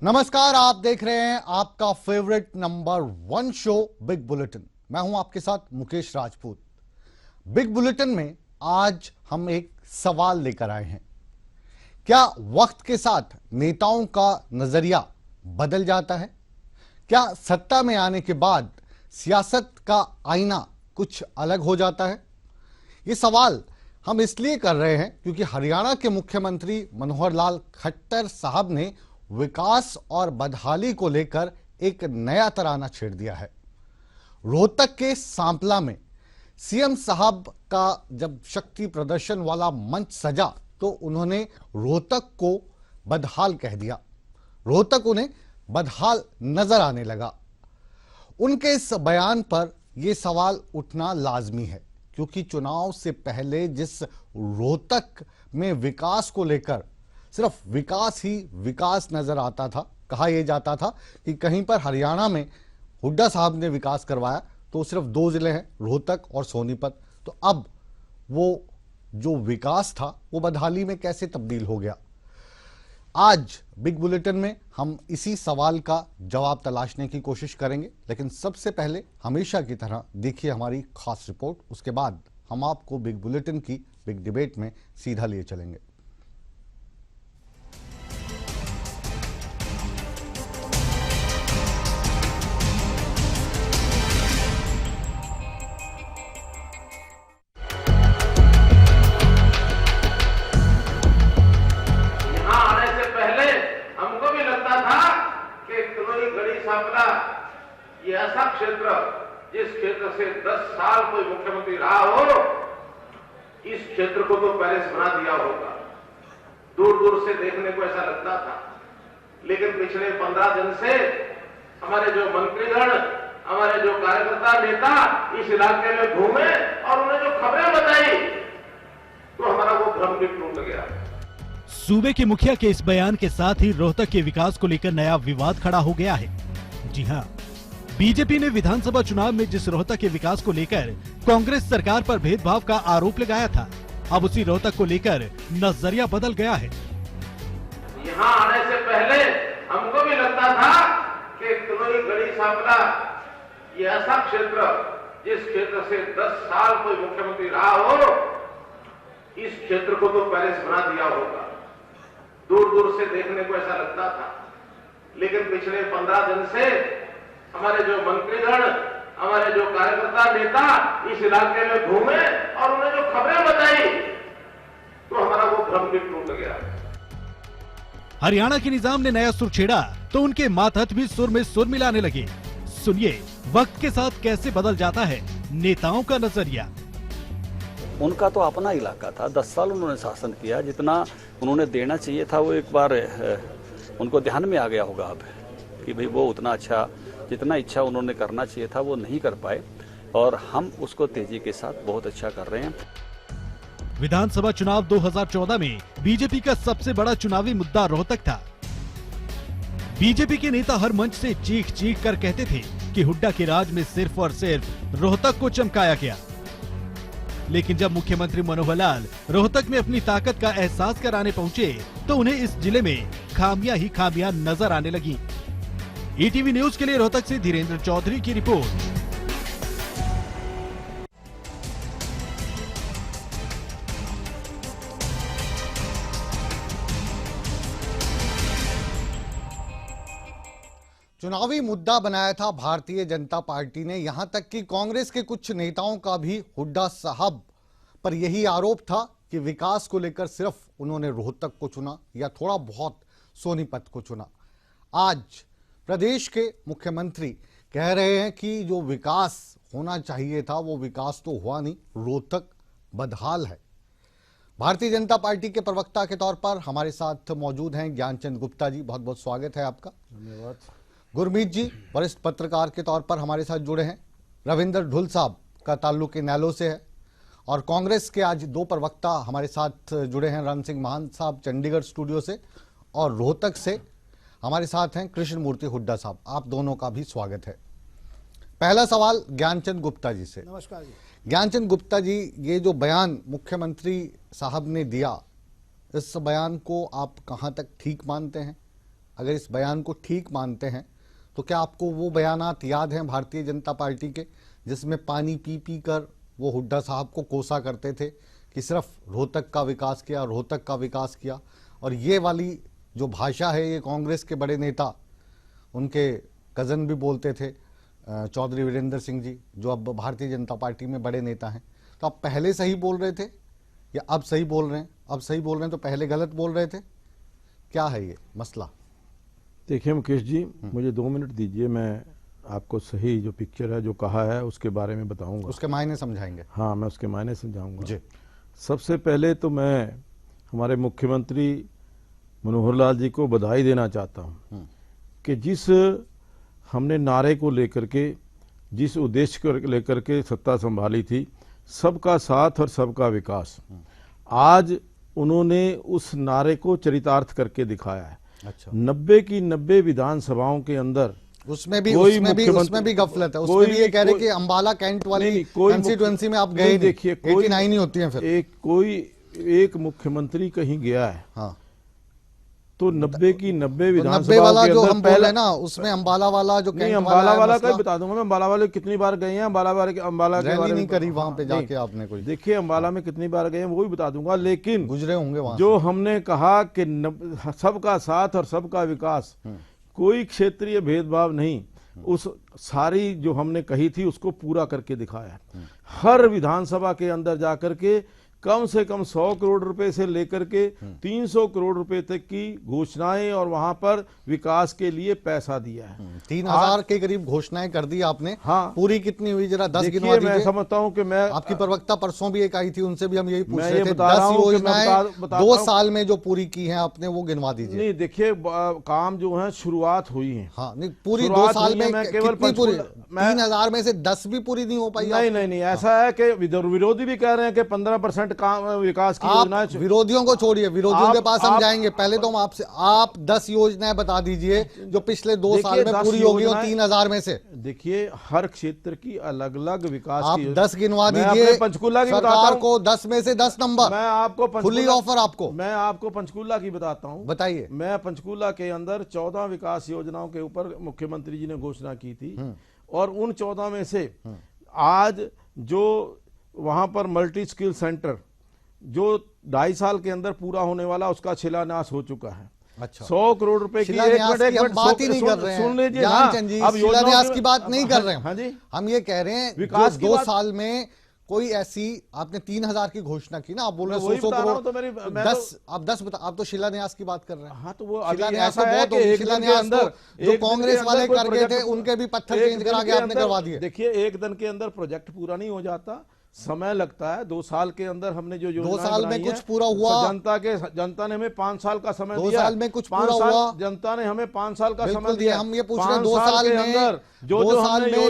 नमस्कार, आप देख रहे हैं आपका favourite number 1 show big bulletin. मैं हूं आपके साथ मुकेश राजपूत। बिग बुलेटिन में आज हम एक सवाल लेकर आए हैं। क्या वक्त के साथ नेताओं का नजरिया बदल जाता है? क्या सत्ता में आने के बाद सियासत का आईना कुछ अलग हो जाता है? ये सवाल हम इसलिए कर रहे हैं क्योंकि हरियाणा के मुख्यमंत्री मनोहर लाल खट्टर साहब ने विकास और बदहाली को लेकर एक नया तराना छेड़ दिया है। रोहतक के सांपला में सीएम साहब का जब शक्ति प्रदर्शन वाला मंच सजा तो उन्होंने रोहतक को बदहाल कह दिया। रोहतक उन्हें बदहाल नजर आने लगा। उनके इस बयान पर यह सवाल उठना लाजमी है क्योंकि चुनाव से पहले जिस रोहतक में विकास को लेकर सिर्फ विकास ही विकास नजर आता था, कहा यह जाता था कि कहीं पर हरियाणा में हुड्डा साहब ने विकास करवाया तो सिर्फ 2 जिले हैं, रोहतक और सोनीपत। तो अब वो जो विकास था वो बदहाली में कैसे तब्दील हो गया? आज बिग बुलेटिन में हम इसी सवाल का जवाब तलाशने की कोशिश करेंगे, लेकिन सबसे पहले हमेशा की तरह देखिए हमारी खास रिपोर्ट। उसके बाद हम आपको बिग बुलेटिन की बिग डिबेट में सीधा लिए चलेंगे। ये ऐसा क्षेत्र जिस क्षेत्र से 10 साल कोई मुख्यमंत्री रहा हो, इस क्षेत्र को तो पहले से बना दिया होगा। दूर दूर से देखने को ऐसा लगता था, लेकिन पिछले 15 दिन से हमारे जो मंत्रीगण, हमारे जो कार्यकर्ता नेता इस इलाके में घूमे और उन्हें जो खबरें बताई तो हमारा वो भ्रम भी टूट गया। सूबे के मुखिया के इस बयान के साथ ही रोहतक के विकास को लेकर नया विवाद खड़ा हो गया है। जी हां, बीजेपी ने विधानसभा चुनाव में जिस रोहतक के विकास को लेकर कांग्रेस सरकार पर भेदभाव का आरोप लगाया था, अब उसी रोहतक को लेकर नजरिया बदल गया है। यहाँ आने से पहले हमको भी लगता था कि किलोई गढ़ी सांपला ये ऐसा क्षेत्र जिस क्षेत्र से 10 साल कोई मुख्यमंत्री रहा हो, इस क्षेत्र को तो पहले से बना दिया होगा। दूर दूर से देखने को ऐसा लगता था, लेकिन पिछले 15 दिन से हमारे जो मंत्रीगण, हमारे जो कार्यकर्ता नेता इस इलाके में घूमे और उन्हें जो खबरें बताई तो हमारा वो भ्रम भी टूट गया। हरियाणा के निजाम ने नया सुर छेड़ा तो उनके मातहत भी सुर में सुर मिलाने लगे। सुनिए वक्त के साथ कैसे बदल जाता है नेताओं का नजरिया। उनका तो अपना इलाका था, 10 साल उन्होंने शासन किया। जितना उन्होंने देना चाहिए था वो एक बार उनको ध्यान में आ गया होगा अब कि भाई वो उतना अच्छा, जितना इच्छा उन्होंने करना चाहिए था वो नहीं कर पाए, और हम उसको तेजी के साथ बहुत अच्छा कर रहे हैं। विधानसभा चुनाव 2014 में बीजेपी का सबसे बड़ा चुनावी मुद्दा रोहतक था। बीजेपी के नेता हर मंच से चीख चीख कर कहते थे कि हुड्डा के राज में सिर्फ और सिर्फ रोहतक को चमकाया गया। लेकिन जब मुख्यमंत्री मनोहर लाल रोहतक में अपनी ताकत का एहसास कराने पहुंचे तो उन्हें इस जिले में खामियां ही खामियां नजर आने लगी। ईटीवी न्यूज के लिए रोहतक से धीरेन्द्र चौधरी की रिपोर्ट। चुनावी मुद्दा बनाया था भारतीय जनता पार्टी ने। यहां तक कि कांग्रेस के कुछ नेताओं का भी हुड्डा साहब पर यही आरोप था कि विकास को लेकर सिर्फ उन्होंने रोहतक को चुना या थोड़ा बहुत सोनीपत को चुना। आज प्रदेश के मुख्यमंत्री कह रहे हैं कि जो विकास होना चाहिए था वो विकास तो हुआ नहीं, रोहतक बदहाल है। भारतीय जनता पार्टी के प्रवक्ता के तौर पर हमारे साथ मौजूद हैं ज्ञानचंद गुप्ता जी, बहुत बहुत स्वागत है आपका। धन्यवाद। गुरमीत जी वरिष्ठ पत्रकार के तौर पर हमारे साथ जुड़े हैं। रविंद्र ढुल साहब का ताल्लुक इनेलो से है। और कांग्रेस के आज 2 प्रवक्ता हमारे साथ जुड़े हैं, रण सिंह महान साहब चंडीगढ़ स्टूडियो से, और रोहतक से हमारे साथ हैं कृष्ण मूर्ति हुड्डा साहब। आप दोनों का भी स्वागत है। पहला सवाल ज्ञानचंद गुप्ता जी से। नमस्कार जी। ज्ञानचंद गुप्ता जी, ये जो बयान मुख्यमंत्री साहब ने दिया, इस बयान को आप कहां तक ठीक मानते हैं? अगर इस बयान को ठीक मानते हैं तो क्या आपको वो बयानात याद हैं भारतीय जनता पार्टी के, जिसमें पानी पी पी कर वो हुड्डा साहब को कोसा करते थे कि सिर्फ रोहतक का विकास किया, रोहतक का विकास किया। और ये वाली जो भाषा है ये कांग्रेस के बड़े नेता, उनके कज़न भी बोलते थे, चौधरी वीरेंद्र सिंह जी, जो अब भारतीय जनता पार्टी में बड़े नेता हैं। तो आप पहले सही बोल रहे थे या अब सही बोल रहे हैं? अब सही बोल रहे हैं तो पहले गलत बोल रहे थे, क्या है ये मसला? देखिए मुकेश जी, मुझे 2 मिनट दीजिए, मैं आपको सही जो पिक्चर है, जो कहा है, उसके बारे में बताऊंगा। उसके मायने समझाएंगे? हाँ, मैं उसके मायने समझाऊंगा जी। सबसे पहले तो मैं हमारे मुख्यमंत्री मनोहर लाल जी को बधाई देना चाहता हूं कि जिस हमने नारे को लेकर के, जिस उद्देश्य को लेकर के सत्ता संभाली थी, सबका साथ और सबका विकास, आज उन्होंने उस नारे को चरितार्थ करके दिखाया है। अच्छा। 90 की 90 विधानसभाओं के अंदर उसमें भी गफलत है। उसमें भी ये कह रहे कि अंबाला कैंट वाली कंस्टिट्यूएंसी में आप गए नहीं, देखिए 89 ही होती है। फिर एक मुख्यमंत्री कहीं गया है, हाँ, तो 90 की 90 विधानसभा 90 वाला जो हम बोल रहे हैं ना, उसमें अंबाला वाला जो नहीं, अंबाला वाला का बता दूंगा मैं। अंबाला वाले कितनी बार गए हैं, अंबाला के बारे नहीं करी वहां पे जाके आपने कोई? देखिए अंबाला में कितनी बार गए हैं वो भी बता दूंगा, लेकिन गुजरे होंगे वहां जो हमने कहा कि सबका साथ और सबका विकास, कोई क्षेत्रीय भेदभाव नहीं, उस सारी जो हमने कही थी उसको पूरा करके दिखाया है। हर विधानसभा के अंदर जाकर के कम से कम 100 करोड़ रुपए से लेकर के 300 करोड़ रुपए तक की घोषणाएं और वहां पर विकास के लिए पैसा दिया है। 3000 के करीब घोषणाएं कर दी आपने। हाँ, पूरी कितनी हुई जरा 10 गिनवा दीजिए। मैं समझता हूं कि मैं आपकी प्रवक्ता परसों भी एक आई थी, उनसे भी हम यही पूछ रहे थे। 10 योजनाएं 2 साल में जो पूरी की हैं आपने, वो गिनवा दीजिए। नहीं, देखिए काम जो है शुरुआत हुई है। हाँ, नहीं पूरी 2 साल में केवल पूरी 3000 में से 10 भी पूरी नहीं हो पाई। नहीं, ऐसा है कि विरोधी भी कह रहे हैं कि 15% काम विकास की योजनाएं। विरोधियों को छोड़िए, विरोधियों के पास हम जाएंगे। पहले तो हम आपसे, आप 10 योजनाएं बता दीजिए जो पिछले 2 साल में पूरी होगी और 3000 में से। देखिए हर क्षेत्र की अलग अलग विकास आप 10 गिनवा दीजिए। पंचकूला की सरकार को 10 में से 10 नंबर। मैं आपको फुली ऑफर आपको, मैं आपको पंचकूला की बताता हूं। बताइए। मैं पंचकूला के अंदर 14 विकास योजनाओं के ऊपर मुख्यमंत्री जी ने घोषणा की थी, और उन 14 में से आज जो वहां पर मल्टी स्किल सेंटर जो 2.5 साल के अंदर पूरा होने वाला, उसका शिलान्यास हो चुका है। अच्छा। 100 करोड़ रुपए की एक मिनट बात ही नहीं कर रहे हैं। सुन लीजिए। अब शिलान्यास की बात नहीं कर रहे हैं। हाँ जी, हम ये कह रहे हैं विकास 2 साल में कोई ऐसी, आपने 3000 की घोषणा की ना, आप बोल रहे हैं 100 करोड़। तो 10 आप 10 बता, आप तो शिलान्यास की बात कर रहे हैं। हाँ, तो वो शिलान्यास तो बहुत हो, शिलान्यास जो कांग्रेस वाले करके थे उनके भी पत्थर चेंज करा के आपने करवा दिए। देखिए एक दिन के अंदर प्रोजेक्ट पूरा नहीं हो जाता, समय लगता है। 2 साल के अंदर हमने जो 2 साल में कुछ पूरा हुआ। जनता ने हमें 5 साल का समय 2 साल में कुछ पूरा हुआ। जनता ने हमें 5 साल का समय दिया। हम ये पूछ रहे हैं 2 साल में अंदर जो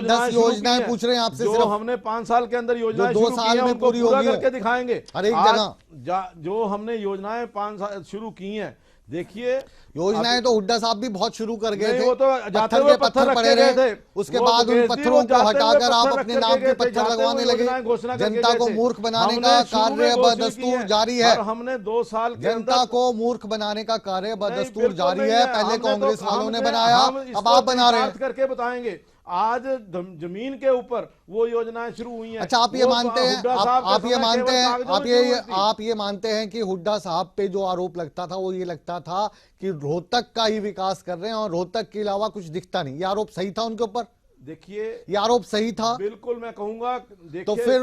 10 योजनाएं पूछ रहे हैं आपसे, जो हमने 5 साल के अंदर योजनाएं 2 साल में पूरी होगी करके दिखाएंगे। हर एक जगह जो हमने योजनाएं 5 साल शुरू की हैं, देखिए योजनाएं तो हुड्डा साहब भी बहुत शुरू कर गए थे। वो तो पत्थर के पत्थर पड़े रहे, उसके बाद उन पत्थरों को हटाकर आप अपने नाम के पत्थर लगवाने लगे। जनता को मूर्ख बनाने का कार्य बदस्तूर जारी है। हमने 2 साल जनता को मूर्ख बनाने का कार्य बदस्तूर जारी है। पहले कांग्रेस वालों ने बनाया, अब आप बना रहे हैं। करके बताएंगे। आज जमीन के ऊपर वो योजनाएं शुरू हुई हैं। अच्छा, आप ये मानते हैं, आप ये मानते हैं कि हुड्डा साहब पे जो आरोप लगता था वो ये लगता था कि रोहतक का ही विकास कर रहे हैं और रोहतक के अलावा कुछ दिखता नहीं। ये आरोप सही था उनके ऊपर? देखिए ये आरोप सही था, बिल्कुल मैं कहूंगा। तो फिर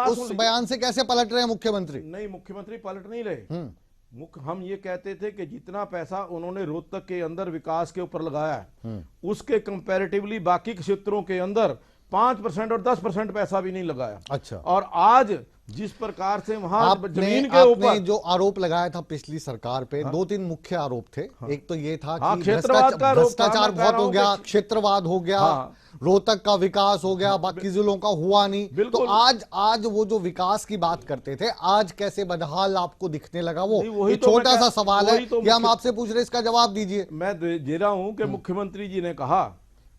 उस बयान से कैसे पलट रहे हैं मुख्यमंत्री? नहीं, मुख्यमंत्री पलट नहीं रहे। हम ये कहते थे कि जितना पैसा उन्होंने रोहतक के अंदर विकास के ऊपर लगाया है, उसके कंपैरेटिवली बाकी क्षेत्रों के अंदर 5% और 10% पैसा भी नहीं लगाया। अच्छा। और आज जिस प्रकार से वहां जमीन के ऊपर जो आरोप लगाया था पिछली सरकार पे, 2-3 मुख्य आरोप थे। एक तो ये था कि भ्रष्टाचार बहुत हो गया, क्षेत्रवाद हो गया, रोहतक का विकास हो गया, बाकी जिलों का हुआ नहीं। तो आज वो जो विकास की बात करते थे, आज कैसे बदहाल आपको दिखने लगा? वो छोटा सा सवाल है कि हम आपसे पूछ रहे, इसका जवाब दीजिए। मैं दे रहा हूं कि मुख्यमंत्री जी ने कहा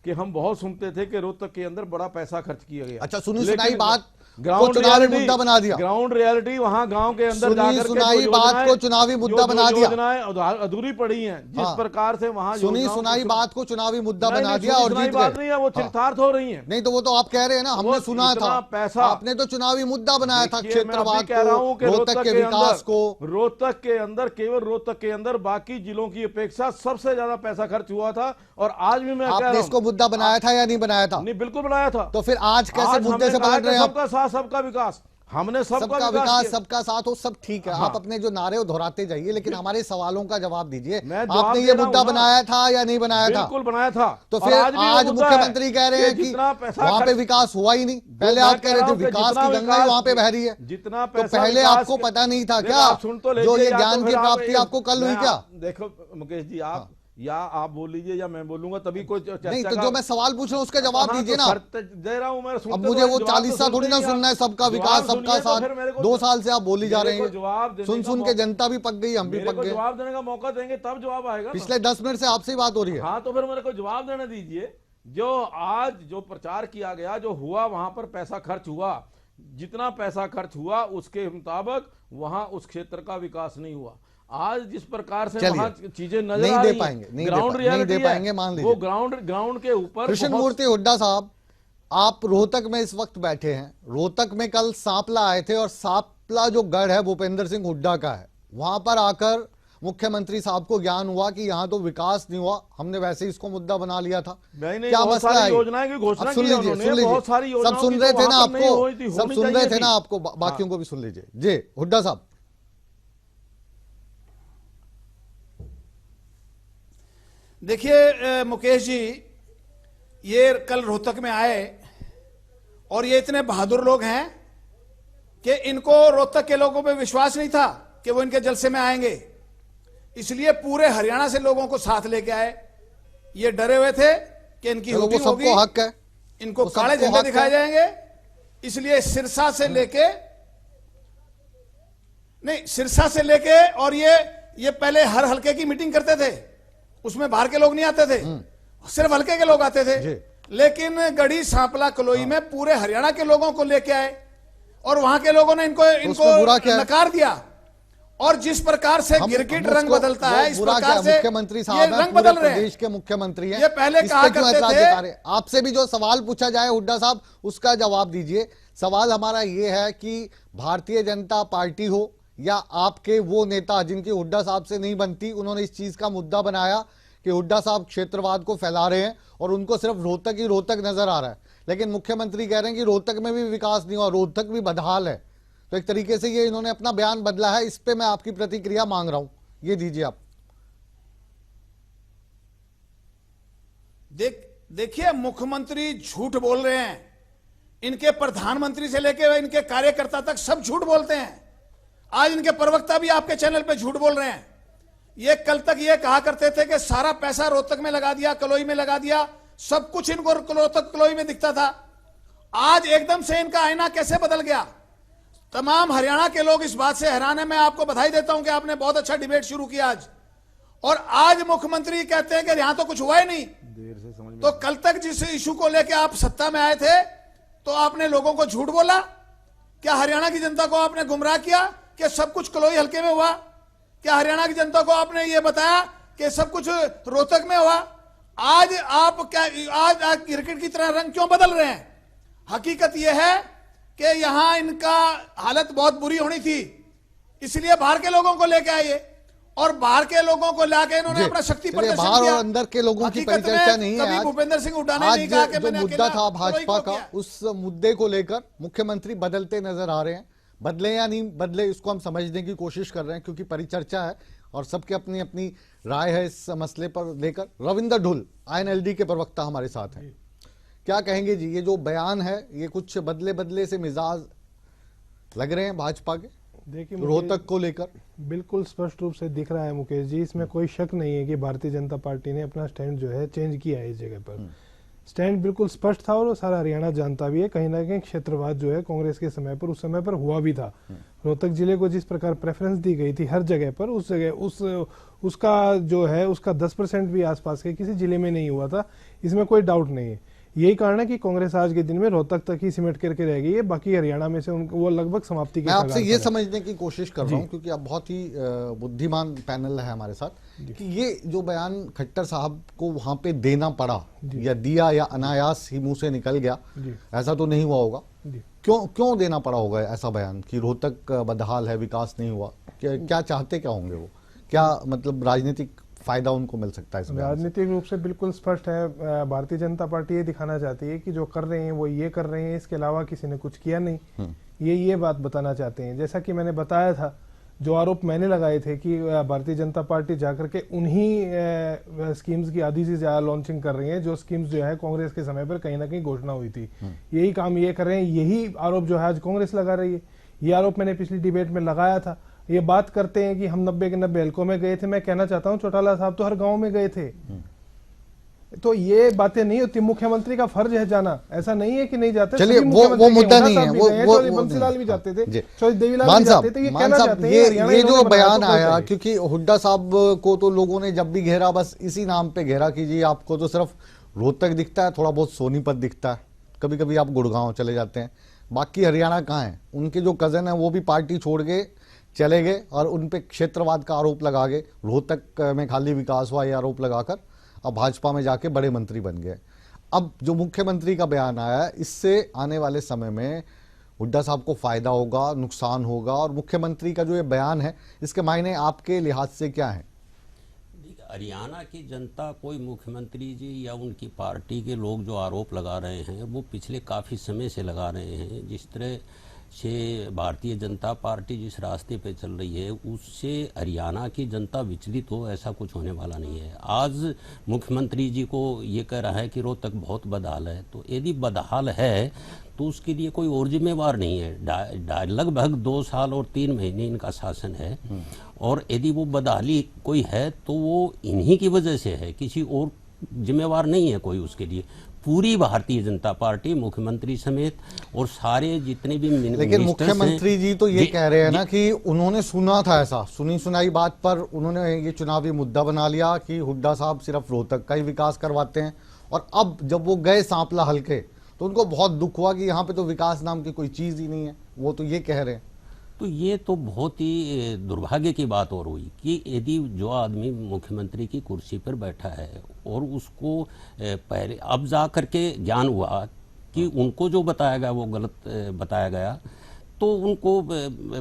कि हम बहुत सुनते थे कि रोहतक के अंदर बड़ा पैसा खर्च किया गया। अच्छा, सुनी सुनाई बात को चुनावी मुद्दा बना दिया। ग्राउंड रियलिटी वहां गांव के अंदर जाकर सुनाई बात को चुनावी मुद्दा बना दिया। योजनाएं अधूरी पड़ी हैं, जिस प्रकार से वहां सुनाई बात को चुनावी मुद्दा बना दिया और जीत बात नहीं है, वो चरितार्थ हो रही है। नहीं तो वो तो आप कह रहे हैं ना, हमने सुना था, पैसा आपने तो चुनावी मुद्दा बनाया था क्षेत्रवाद कह रहा हूं को, रोहतक के विकास को। रोहतक के अंदर, केवल रोहतक के अंदर बाकी जिलों की अपेक्षा सबसे ज्यादा पैसा खर्च हुआ था। और आज भी मैं कह रहा हूं, इसको मुद्दा बनाया था या नहीं बनाया था? नहीं, बिल्कुल बनाया था। तो फिर आज कैसे मुद्दे से बदल रहे हैं? सबका साथ सबका विकास, हमने सबका विकास सबका साथ हो, सब ठीक है। आप अपने जो नारे दोहराते जाइए, लेकिन हमारे सवालों का जवाब दीजिए। आपने ये मुद्दा बनाया था या नहीं बनाया था? बिल्कुल बनाया था। तो फिर आज मुख्यमंत्री कह रहे हैं कि वहां पे विकास हुआ ही नहीं। पहले आप कह रहे थे विकास की गंगा वहां पे बह रही है। जितना तो पहले आपको पता नहीं था क्या? जो ये ज्ञान की प्राप्ति आपको कल हुई क्या? देखो मुकेश जी, आप या आप बोल लीजिए या मैं बोलूंगा, तभी कोई नहीं। तो जो मैं सवाल पूछ रहा हूँ उसका जवाब दीजिए ना। दे रहा हूं मैं। अब मुझे वो 40 साल थोड़ी ना सुनना है, सबका विकास सबका साथ। 2 साल से आप बोली जा रहे हैं, सुन के जनता भी पक गई, हम भी पक गए। जवाब देने का मौका देंगे तब जवाब आएगा। पिछले 10 मिनट से आपसे ही बात हो रही है। हाँ, तो फिर मेरे को जवाब देने दीजिए। जो आज जो प्रचार किया गया, जो हुआ, वहां पर पैसा खर्च हुआ, जितना पैसा खर्च हुआ उसके मुताबिक वहां उस क्षेत्र का विकास नहीं हुआ। आज जिस प्रकार से वहां चीजें नजर नहीं आ दे रही पाएंगे, ग्राउंड रियलिटी नहीं दे पाएंगे, मान लीजिए। वो ग्राउंड के ऊपर। कृष्णमूर्ति हुड्डा साहब, आप रोहतक में इस वक्त बैठे हैं। रोहतक में कल सांपला आए थे और सांपला जो गढ़ है भूपेंद्र सिंह हुड्डा का है। वहां पर आकर मुख्यमंत्री साहब को ज्ञान हुआ कि यहाँ तो विकास नहीं हुआ, हमने वैसे ही इसको मुद्दा बना लिया था। क्या मसला है? योजनाएं की घोषणा की उन्होंने, बहुत सारी सब सुन रहे थे ना आपको, सब सुन रहे थे ना आपको, बाकियों को भी सुन लीजिए। जी हुड्डा साहब। देखिए मुकेश जी, ये कल रोहतक में आए और ये इतने बहादुर लोग हैं कि इनको रोहतक के लोगों पे विश्वास नहीं था कि वो इनके जलसे में आएंगे, इसलिए पूरे हरियाणा से लोगों को साथ लेके आए। ये डरे हुए थे कि इनकी हुटिंग होगी, हक है, इनको काले झंडे दिखाए जाएंगे, इसलिए सिरसा से लेके और ये पहले हर हल्के की मीटिंग करते थे, उसमें बाहर के लोग नहीं आते थे, सिर्फ हल्के के लोग आते थे। लेकिन गढ़ी, सांपला, कलोई में पूरे हरियाणा के लोगों को लेके आए और वहां के लोगों ने इनको नकार दिया। और जिस प्रकार से गिरगिट रंग बदलता है, इस प्रकार से मुख्यमंत्री साहब रंग बदल रहे हैं। प्रदेश के मुख्यमंत्री हैं। ये पहले कहा करते थे। आपसे भी जो सवाल पूछा जाए हुड्डा साहब, उसका जवाब दीजिए। सवाल हमारा ये है कि भारतीय जनता पार्टी हो या आपके वो नेता जिनकी हुड्डा साहब से नहीं बनती, उन्होंने इस चीज का मुद्दा बनाया कि हुड्डा साहब क्षेत्रवाद को फैला रहे हैं और उनको सिर्फ रोहतक ही रोहतक नजर आ रहा है। लेकिन मुख्यमंत्री कह रहे हैं कि रोहतक में भी विकास नहीं हुआ, रोहतक भी बदहाल है। तो एक तरीके से ये इन्होंने अपना बयान बदला है। इस पे मैं आपकी प्रतिक्रिया मांग रहा हूं, ये दीजिए आप। देखिए, मुख्यमंत्री झूठ बोल रहे हैं। इनके प्रधानमंत्री से लेकर इनके कार्यकर्ता तक सब झूठ बोलते हैं। आज इनके प्रवक्ता भी आपके चैनल पे झूठ बोल रहे हैं। ये कल तक ये कहा करते थे कि सारा पैसा रोहतक में लगा दिया, कलोई में लगा दिया, सब कुछ इनको रोहतक कलोई में दिखता था। आज एकदम से इनका आईना कैसे बदल गया? तमाम हरियाणा के लोग इस बात से हैरान है। मैं आपको बधाई देता हूं कि आपने बहुत अच्छा डिबेट शुरू किया आज। और आज मुख्यमंत्री कहते हैं कि यहां तो कुछ हुआ ही नहीं। देर से समझ में। तो कल तक जिस इशू को लेकर आप सत्ता में आए थे, तो आपने लोगों को झूठ बोला। क्या हरियाणा की जनता को आपने गुमराह किया कि सब कुछ कलोई हल्के में हुआ? क्या हरियाणा की जनता को आपने ये बताया कि सब कुछ रोहतक में हुआ? आज आप आज क्रिकेट की तरह रंग क्यों बदल रहे हैं? हकीकत यह है कि यहां इनका हालत बहुत बुरी होनी थी, इसलिए बाहर के लोगों को लेके आए और बाहर के लोगों को लाके इन्होंने अपना शक्ति प्रदर्शन किया। बाहर और अंदर के लोगों की परिचर्चा नहीं है। भूपेंद्र सिंह हुड्डा ने नहीं कहा कि मैंने मुद्दा था भाजपा का, उस मुद्दे को लेकर मुख्यमंत्री बदलते नजर आ रहे हैं। बदले या नहीं बदले, इसको हम समझने की कोशिश कर रहे हैं, क्योंकि परिचर्चा है और सबके अपनी अपनी राय है इस मसले पर लेकर। रविंदर ढुल, INLD के प्रवक्ता हमारे साथ हैं। क्या कहेंगे जी, ये जो बयान है ये कुछ बदले बदले से मिजाज लग रहे हैं भाजपा के? देखिए, रोहतक को लेकर बिल्कुल स्पष्ट रूप से दिख रहा है मुकेश जी, इसमें कोई शक नहीं है कि भारतीय जनता पार्टी ने अपना स्टैंड जो है चेंज किया है। इस जगह पर स्टैंड बिल्कुल स्पष्ट था और सारा हरियाणा जानता भी है। कहीं ना कहीं क्षेत्रवाद जो है कांग्रेस के समय पर, उस समय पर हुआ भी था। रोहतक जिले को जिस प्रकार प्रेफरेंस दी गई थी हर जगह पर, उस जगह उसका जो है उसका 10% भी आसपास के किसी जिले में नहीं हुआ था, इसमें कोई डाउट नहीं है। यही कारण है कि कांग्रेस आज के दिन में रोहतक तक ही सिमट करके रह गई है, बाकी हरियाणा में से उनको वो लगभग समाप्ति के मैं आपसे कगार ये पर है। समझने की कोशिश कर रहा हूँ, क्योंकि अब बहुत ही बुद्धिमान पैनल है हमारे साथ, कि ये जो बयान खट्टर साहब को वहां पे देना पड़ा या दिया या अनायास ही मुंह से निकल गया, ऐसा तो नहीं हुआ होगा। क्यों देना पड़ा होगा ऐसा बयान कि रोहतक बदहाल है, विकास नहीं हुआ? क्या चाहते क्या होंगे वो? क्या मतलब राजनीतिक फायदा उनको मिल सकता है इस बयान से? राजनीतिक रूप से बिल्कुल स्पष्ट है। भारतीय जनता पार्टी ये दिखाना चाहती है कि जो कर रहे हैं वो ये कर रहे हैं, इसके अलावा किसी ने कुछ किया नहीं, ये बात बताना चाहते हैं। जैसा कि मैंने बताया था, जो आरोप मैंने लगाए थे कि भारतीय जनता पार्टी जाकर के उन्हीं स्कीम्स की आधी से ज्यादा लॉन्चिंग कर रही है जो स्कीम्स जो है कांग्रेस के समय पर कहीं ना कहीं घोषणा हुई थी, यही काम ये कर रहे हैं। यही आरोप जो है आज कांग्रेस लगा रही है। ये आरोप मैंने पिछली डिबेट में लगाया था। ये बात करते हैं कि हम 90 के 90 हलकों में गए थे। मैं कहना चाहता हूं चौटाला साहब तो हर गांव में गए थे। तो ये बातें नहीं होती। मुख्यमंत्री का फर्ज है जाना, ऐसा नहीं है कि नहीं जाते। चलिए वो मुद्दा नहीं है, वो बंसीलाल भी जाते थे, जी। चौधरी देवीलाल मान भी जाते थे। ये साहब, कहना चाहते हैं ये जो बयान तो आया, क्योंकि हुड्डा साहब को तो लोगों ने जब भी घेरा बस इसी नाम पे घेरा कि जी आपको तो सिर्फ रोहतक दिखता है, थोड़ा बहुत सोनीपत दिखता है, कभी कभी आप गुड़गांव चले जाते हैं, बाकी हरियाणा कहाँ है? उनके जो कजन है वो भी पार्टी छोड़ के चले गए और उन पे क्षेत्रवाद का आरोप लगा के रोहतक में खाली विकास हुआ, ये आरोप लगाकर अब भाजपा में जाके बड़े मंत्री बन गए। अब जो मुख्यमंत्री का बयान आया है, इससे आने वाले समय में हुड्डा साहब को फायदा होगा, नुकसान होगा? और मुख्यमंत्री का जो ये बयान है, इसके मायने आपके लिहाज से क्या है? हरियाणा की जनता, कोई मुख्यमंत्री जी या उनकी पार्टी के लोग जो आरोप लगा रहे हैं वो पिछले काफ़ी समय से लगा रहे हैं। जिस तरह से भारतीय जनता पार्टी जिस रास्ते पे चल रही है उससे हरियाणा की जनता विचलित हो, ऐसा कुछ होने वाला नहीं है। आज मुख्यमंत्री जी को ये कह रहा है कि रोहतक बहुत बदहाल है, तो यदि बदहाल है तो उसके लिए कोई और जिम्मेवार नहीं है। लगभग 2 साल और 3 महीने इनका शासन है, और यदि वो बदहाली कोई है तो वो इन्हीं की वजह से है, किसी और जिम्मेवार नहीं है कोई उसके लिए। पूरी भारतीय जनता पार्टी, मुख्यमंत्री समेत और सारे जितने भी लेकिन मुख्यमंत्री जी तो ये कह रहे हैं ना कि उन्होंने सुना था, ऐसा सुनी सुनाई बात पर उन्होंने ये चुनावी मुद्दा बना लिया कि हुड्डा साहब सिर्फ रोहतक का ही विकास करवाते हैं। और अब जब वो गए सांपला हल्के तो उनको बहुत दुख हुआ कि यहाँ पे तो विकास नाम की कोई चीज ही नहीं है, वो तो ये कह रहे हैं। तो ये तो बहुत ही दुर्भाग्य की बात और हुई कि यदि जो आदमी मुख्यमंत्री की कुर्सी पर बैठा है और उसको पहले अब जा करके ज्ञान हुआ कि उनको जो बताया गया वो गलत बताया गया, तो उनको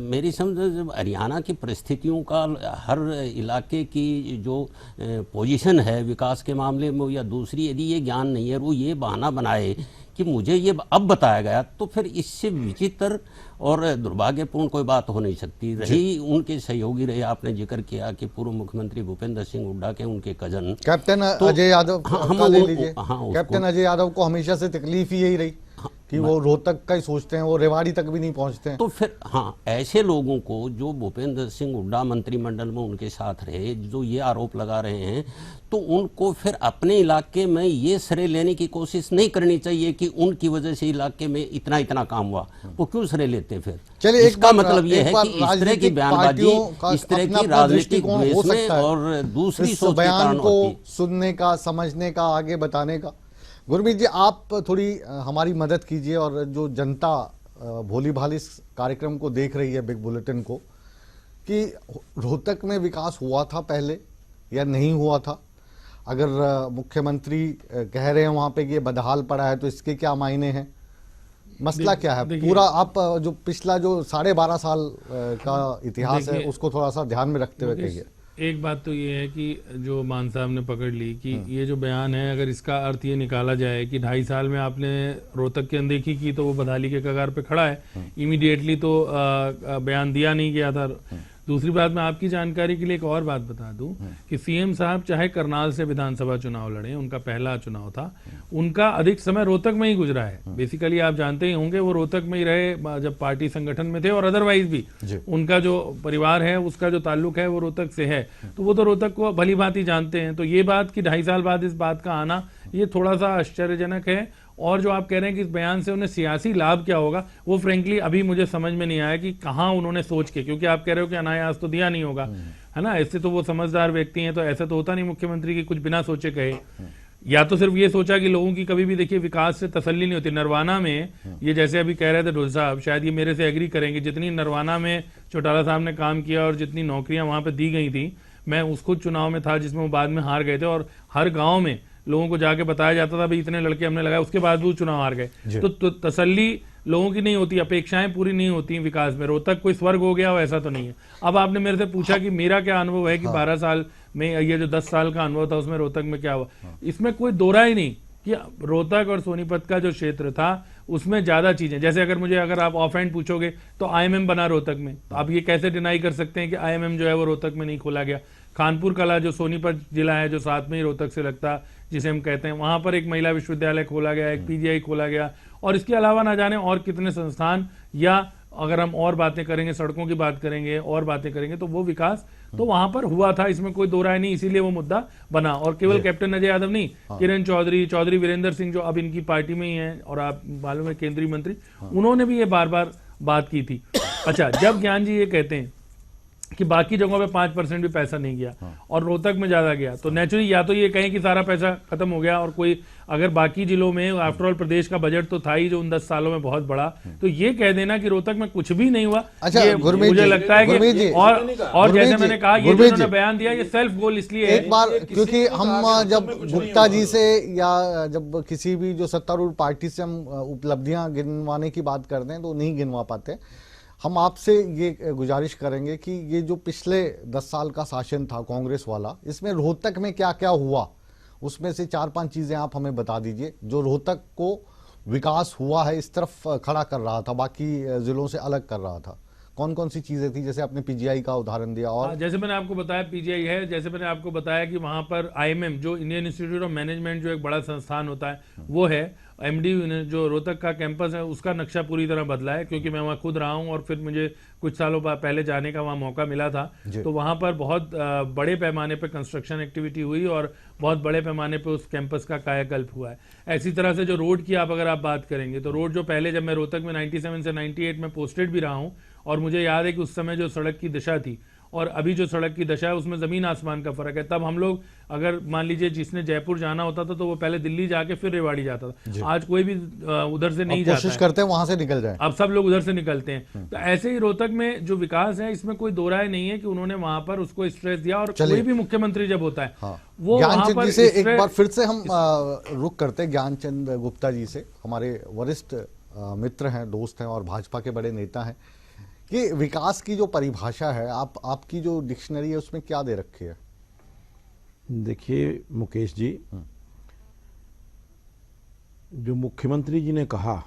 मेरी समझ हरियाणा की परिस्थितियों का, हर इलाके की जो पोजीशन है विकास के मामले में या दूसरी, यदि ये ज्ञान नहीं है, वो ये बहाना बनाए कि मुझे ये अब बताया गया, तो फिर इससे विचित्र और दुर्भाग्यपूर्ण कोई बात हो नहीं सकती। रही उनके सहयोगी रहे, आपने जिक्र किया कि पूर्व मुख्यमंत्री भूपेंद्र सिंह हुड्डा के उनके कजन कैप्टन अजय यादव का ले लीजिए। कैप्टन अजय यादव को हमेशा से तकलीफ ही यही रही कि वो रोहतक का ही सोचते हैं, वो रेवाड़ी तक भी नहीं पहुंचते हैं। तो फिर ऐसे लोगों को जो भूपेंद्र सिंह हुड्डा मंत्रिमंडल में उनके साथ रहे, जो ये आरोप लगा रहे हैं, तो उनको फिर अपने इलाके में ये श्रेय लेने की कोशिश नहीं करनी चाहिए कि उनकी वजह से इलाके में इतना इतना काम हुआ। वो क्यों श्रेय लेते फिर? चलिए, इसका मतलब ये है कि इस तरह की बयानबाजी, इस तरह की राजनीतिक द्वेष में और दूसरी सोच के कारण होती है। सुनने का, समझने का, आगे बताने का। गुरमीत जी, आप थोड़ी हमारी मदद कीजिए, और जो जनता भोली भाली इस कार्यक्रम को देख रही है, बिग बुलेटिन को, कि रोहतक में विकास हुआ था पहले या नहीं हुआ था? अगर मुख्यमंत्री कह रहे हैं वहां पे कि ये बदहाल पड़ा है, तो इसके क्या मायने हैं? मसला क्या है पूरा? आप जो पिछला जो 12.5 साल का इतिहास है उसको थोड़ा सा ध्यान में रखते हुए कहिए। एक बात तो ये है कि जो मान साहब ने पकड़ ली कि ये जो बयान है, अगर इसका अर्थ ये निकाला जाए कि 2.5 साल में आपने रोहतक की अनदेखी की तो वो बदहाली के कगार पे खड़ा है, इमीडिएटली तो बयान दिया नहीं गया था। दूसरी बात, मैं आपकी जानकारी के लिए एक और बात बता दूं कि सीएम साहब चाहे करनाल से विधानसभा चुनाव लड़े, उनका पहला चुनाव था, उनका अधिक समय रोहतक में ही गुजरा है। बेसिकली आप जानते ही होंगे वो रोहतक में ही रहे जब पार्टी संगठन में थे, और अदरवाइज भी उनका जो परिवार है उसका जो ताल्लुक है वो रोहतक से है, तो वो तो रोहतक को भली भांति जानते हैं। तो ये बात कि 2.5 साल बाद इस बात का आना, ये थोड़ा सा आश्चर्यजनक है। और जो आप कह रहे हैं कि इस बयान से उन्हें सियासी लाभ क्या होगा, वो फ्रेंकली अभी मुझे समझ में नहीं आया कि कहाँ उन्होंने सोच के, क्योंकि आप कह रहे हो कि अनायास तो दिया नहीं होगा, है ना? ऐसे तो वो समझदार व्यक्ति हैं, तो ऐसा तो होता नहीं मुख्यमंत्री की कुछ बिना सोचे कहे। या तो सिर्फ ये सोचा कि लोगों की कभी भी देखिए विकास से तसल्ली नहीं होती। नरवाना में ये जैसे अभी कह रहे थे ढोल साहब, शायद ये मेरे से एग्री करेंगे, जितनी नरवाना में चौटाला साहब ने काम किया और जितनी नौकरियां वहां पे दी गई थी, मैं उस खुद चुनाव में था जिसमें वो बाद में हार गए थे, और हर गांव में लोगों को जाके बताया जाता था भाई इतने लड़के हमने लगाए, उसके बाद भी वो चुनाव हार गए। तो तसल्ली लोगों की नहीं होती, अपेक्षाएं पूरी नहीं होती विकास में। रोहतक कोई स्वर्ग हो गया हो ऐसा तो नहीं है। अब आपने मेरे से पूछा कि मेरा क्या अनुभव है कि 12 साल में, ये जो 10 साल का अनुभव था उसमें रोहतक में क्या हुआ, इसमें कोई दोरा ही नहीं कि रोहतक और सोनीपत का जो क्षेत्र था उसमें ज्यादा चीजें, जैसे अगर आप ऑफ हैंड पूछोगे तो IMM बना रोहतक में, तो आप ये कैसे डिनाई कर सकते हैं कि IMM जो है वो रोहतक में नहीं खोला गया। कानपुर कला जो सोनीपत जिला है, जो साथ में ही रोहतक से लगता, जिसे हम कहते हैं, वहां पर एक महिला विश्वविद्यालय खोला गया, एक PGI खोला गया, और इसके अलावा ना जाने और कितने संस्थान, या अगर हम और बातें करेंगे, सड़कों की बात करेंगे, और बातें करेंगे, तो वो विकास तो वहां पर हुआ था, इसमें कोई दो राय नहीं, इसीलिए वो मुद्दा बना। और केवल कैप्टन अजय यादव नहीं, किरण चौधरी वीरेंद्र सिंह जो अब इनकी पार्टी में ही हैं और आप मालूम है केंद्रीय मंत्री, उन्होंने भी ये बार बार बात की थी। अच्छा, जब ज्ञान जी ये कहते हैं कि बाकी जगहों पे 5% भी पैसा नहीं गया और रोहतक में ज्यादा गया, तो नेचुरली या तो ये कहें कि सारा पैसा खत्म हो गया, और कोई अगर बाकी जिलों में, आफ्टर ऑल प्रदेश का बजट तो था ही जो उन 10 सालों में बहुत बड़ा, तो ये कह देना कि रोहतक में कुछ भी नहीं हुआ, अच्छा, ये मुझे लगता है कि और जैसे मैंने कहा, ये जिन्होंने बयान दिया ये सेल्फ गोल इसलिए एक बार, क्योंकि हम जब गुप्ता जी से या जब किसी भी जो सत्तारूढ़ पार्टी से हम उपलब्धियां गिनवाने की बात करते हैं तो नहीं गिनवा पाते। हम आपसे ये गुजारिश करेंगे कि ये जो पिछले 10 साल का शासन था कांग्रेस वाला, इसमें रोहतक में क्या क्या हुआ, उसमें से 4-5 चीजें आप हमें बता दीजिए जो रोहतक को विकास हुआ है, इस तरफ खड़ा कर रहा था, बाकी जिलों से अलग कर रहा था। कौन कौन सी चीजें थी? जैसे आपने PGI का उदाहरण दिया, और जैसे मैंने आपको बताया PGI है, जैसे मैंने आपको बताया कि वहां पर IMM जो इंडियन इंस्टीट्यूट ऑफ मैनेजमेंट जो एक बड़ा संस्थान होता है वो है, MD जो रोहतक का कैंपस है उसका नक्शा पूरी तरह बदला है, क्योंकि मैं वहाँ खुद रहा हूँ और फिर मुझे कुछ सालों पहले जाने का वहाँ मौका मिला था, तो वहाँ पर बहुत बड़े पैमाने पर कंस्ट्रक्शन एक्टिविटी हुई और बहुत बड़े पैमाने पर उस कैंपस का कायाकल्प हुआ है। ऐसी तरह से जो रोड की अगर आप बात करेंगे तो रोड जो पहले, जब मैं रोहतक में 97 से 98 में पोस्टेड भी रहा हूँ, और मुझे याद है कि उस समय जो सड़क की दिशा थी और अभी जो सड़क की दशा है उसमें जमीन आसमान का फर्क है। तब हम लोग अगर मान लीजिए जिसने जयपुर जाना होता था तो वो पहले दिल्ली जाके फिर रेवाड़ी जाता था, आज कोई भी उधर से नहीं जाता, कोशिश करते हैं वहां से निकल जाए, अब सब लोग उधर से निकलते हैं। तो ऐसे ही रोहतक में जो विकास है इसमें कोई दो राय नहीं है कि उन्होंने वहां पर उसको स्ट्रेस दिया, और कोई भी मुख्यमंत्री जब होता है वो वहां पर से एक बार फिर से हम रुक करते हैं ज्ञानचंद गुप्ता जी से, हमारे वरिष्ठ मित्र हैं, दोस्त हैं और भाजपा के बड़े नेता हैं, कि विकास की जो परिभाषा है, आपकी जो डिक्शनरी है उसमें क्या दे रखी है? देखिए मुकेश जी, जो मुख्यमंत्री जी ने कहा,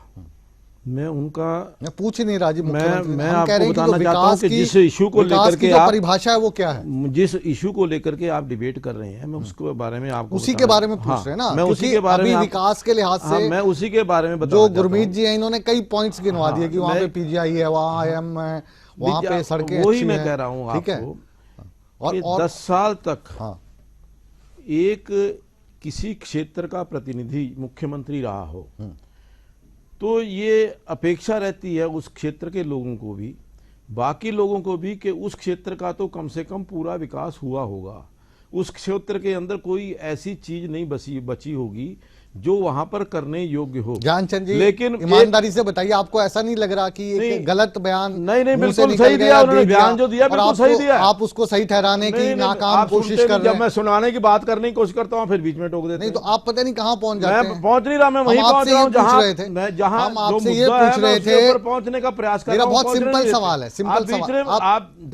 मैं पूछ ही नहीं रहा जी, मैं आपको बताना चाहता हूं कि जिस इशू को लेकर के आप परिभाषा है वो क्या है, जिस इशू को लेकर के आप डिबेट कर रहे हैं, मैं उसके बारे में आपको उसी के बारे में पूछ रहे हैं ना, मैं उसी के बारे में विकास के लिहाज से मैं उसी के बारे में जो गुरमीत जी हैं इन्होंने कई पॉइंट्स गिनवा दिए कि वहां पे PGI है, वहां IM है, वहां पे सड़कें, वही मैं कह रहा हूं आपको, और 10 साल तक एक किसी क्षेत्र का प्रतिनिधि मुख्यमंत्री रहा हो तो ये अपेक्षा रहती है उस क्षेत्र के लोगों को भी, बाकी लोगों को भी, कि उस क्षेत्र का तो कम से कम पूरा विकास हुआ होगा, उस क्षेत्र के अंदर कोई ऐसी चीज नहीं बची होगी जो वहां पर करने योग्य हो। ज्ञानचंद जी, लेकिन ईमानदारी से बताइए, आपको ऐसा नहीं लग रहा कि एक गलत बयान? नहीं, बिल्कुल सही दिया उन्होंने, बयान जो दिया बिल्कुल सही दिया, आप उसको सही ठहराने की नाकाम कोशिश कर रहे हैं। जब मैं सुनाने की बात करने की कोशिश करता हूँ फिर बीच में टोक देते हैं। नहीं तो आप पता नहीं कहाँ पहुंच जाते हैं। मैं पहुंच नहीं रहा, मैं वहीं पहुंच रहा हूँ जहाँ हम आपसे ये पूछ रहे थे, पहुंचने का प्रयास कर रहा हूं। बहुत सिंपल सवाल है, सिंपल सवाल।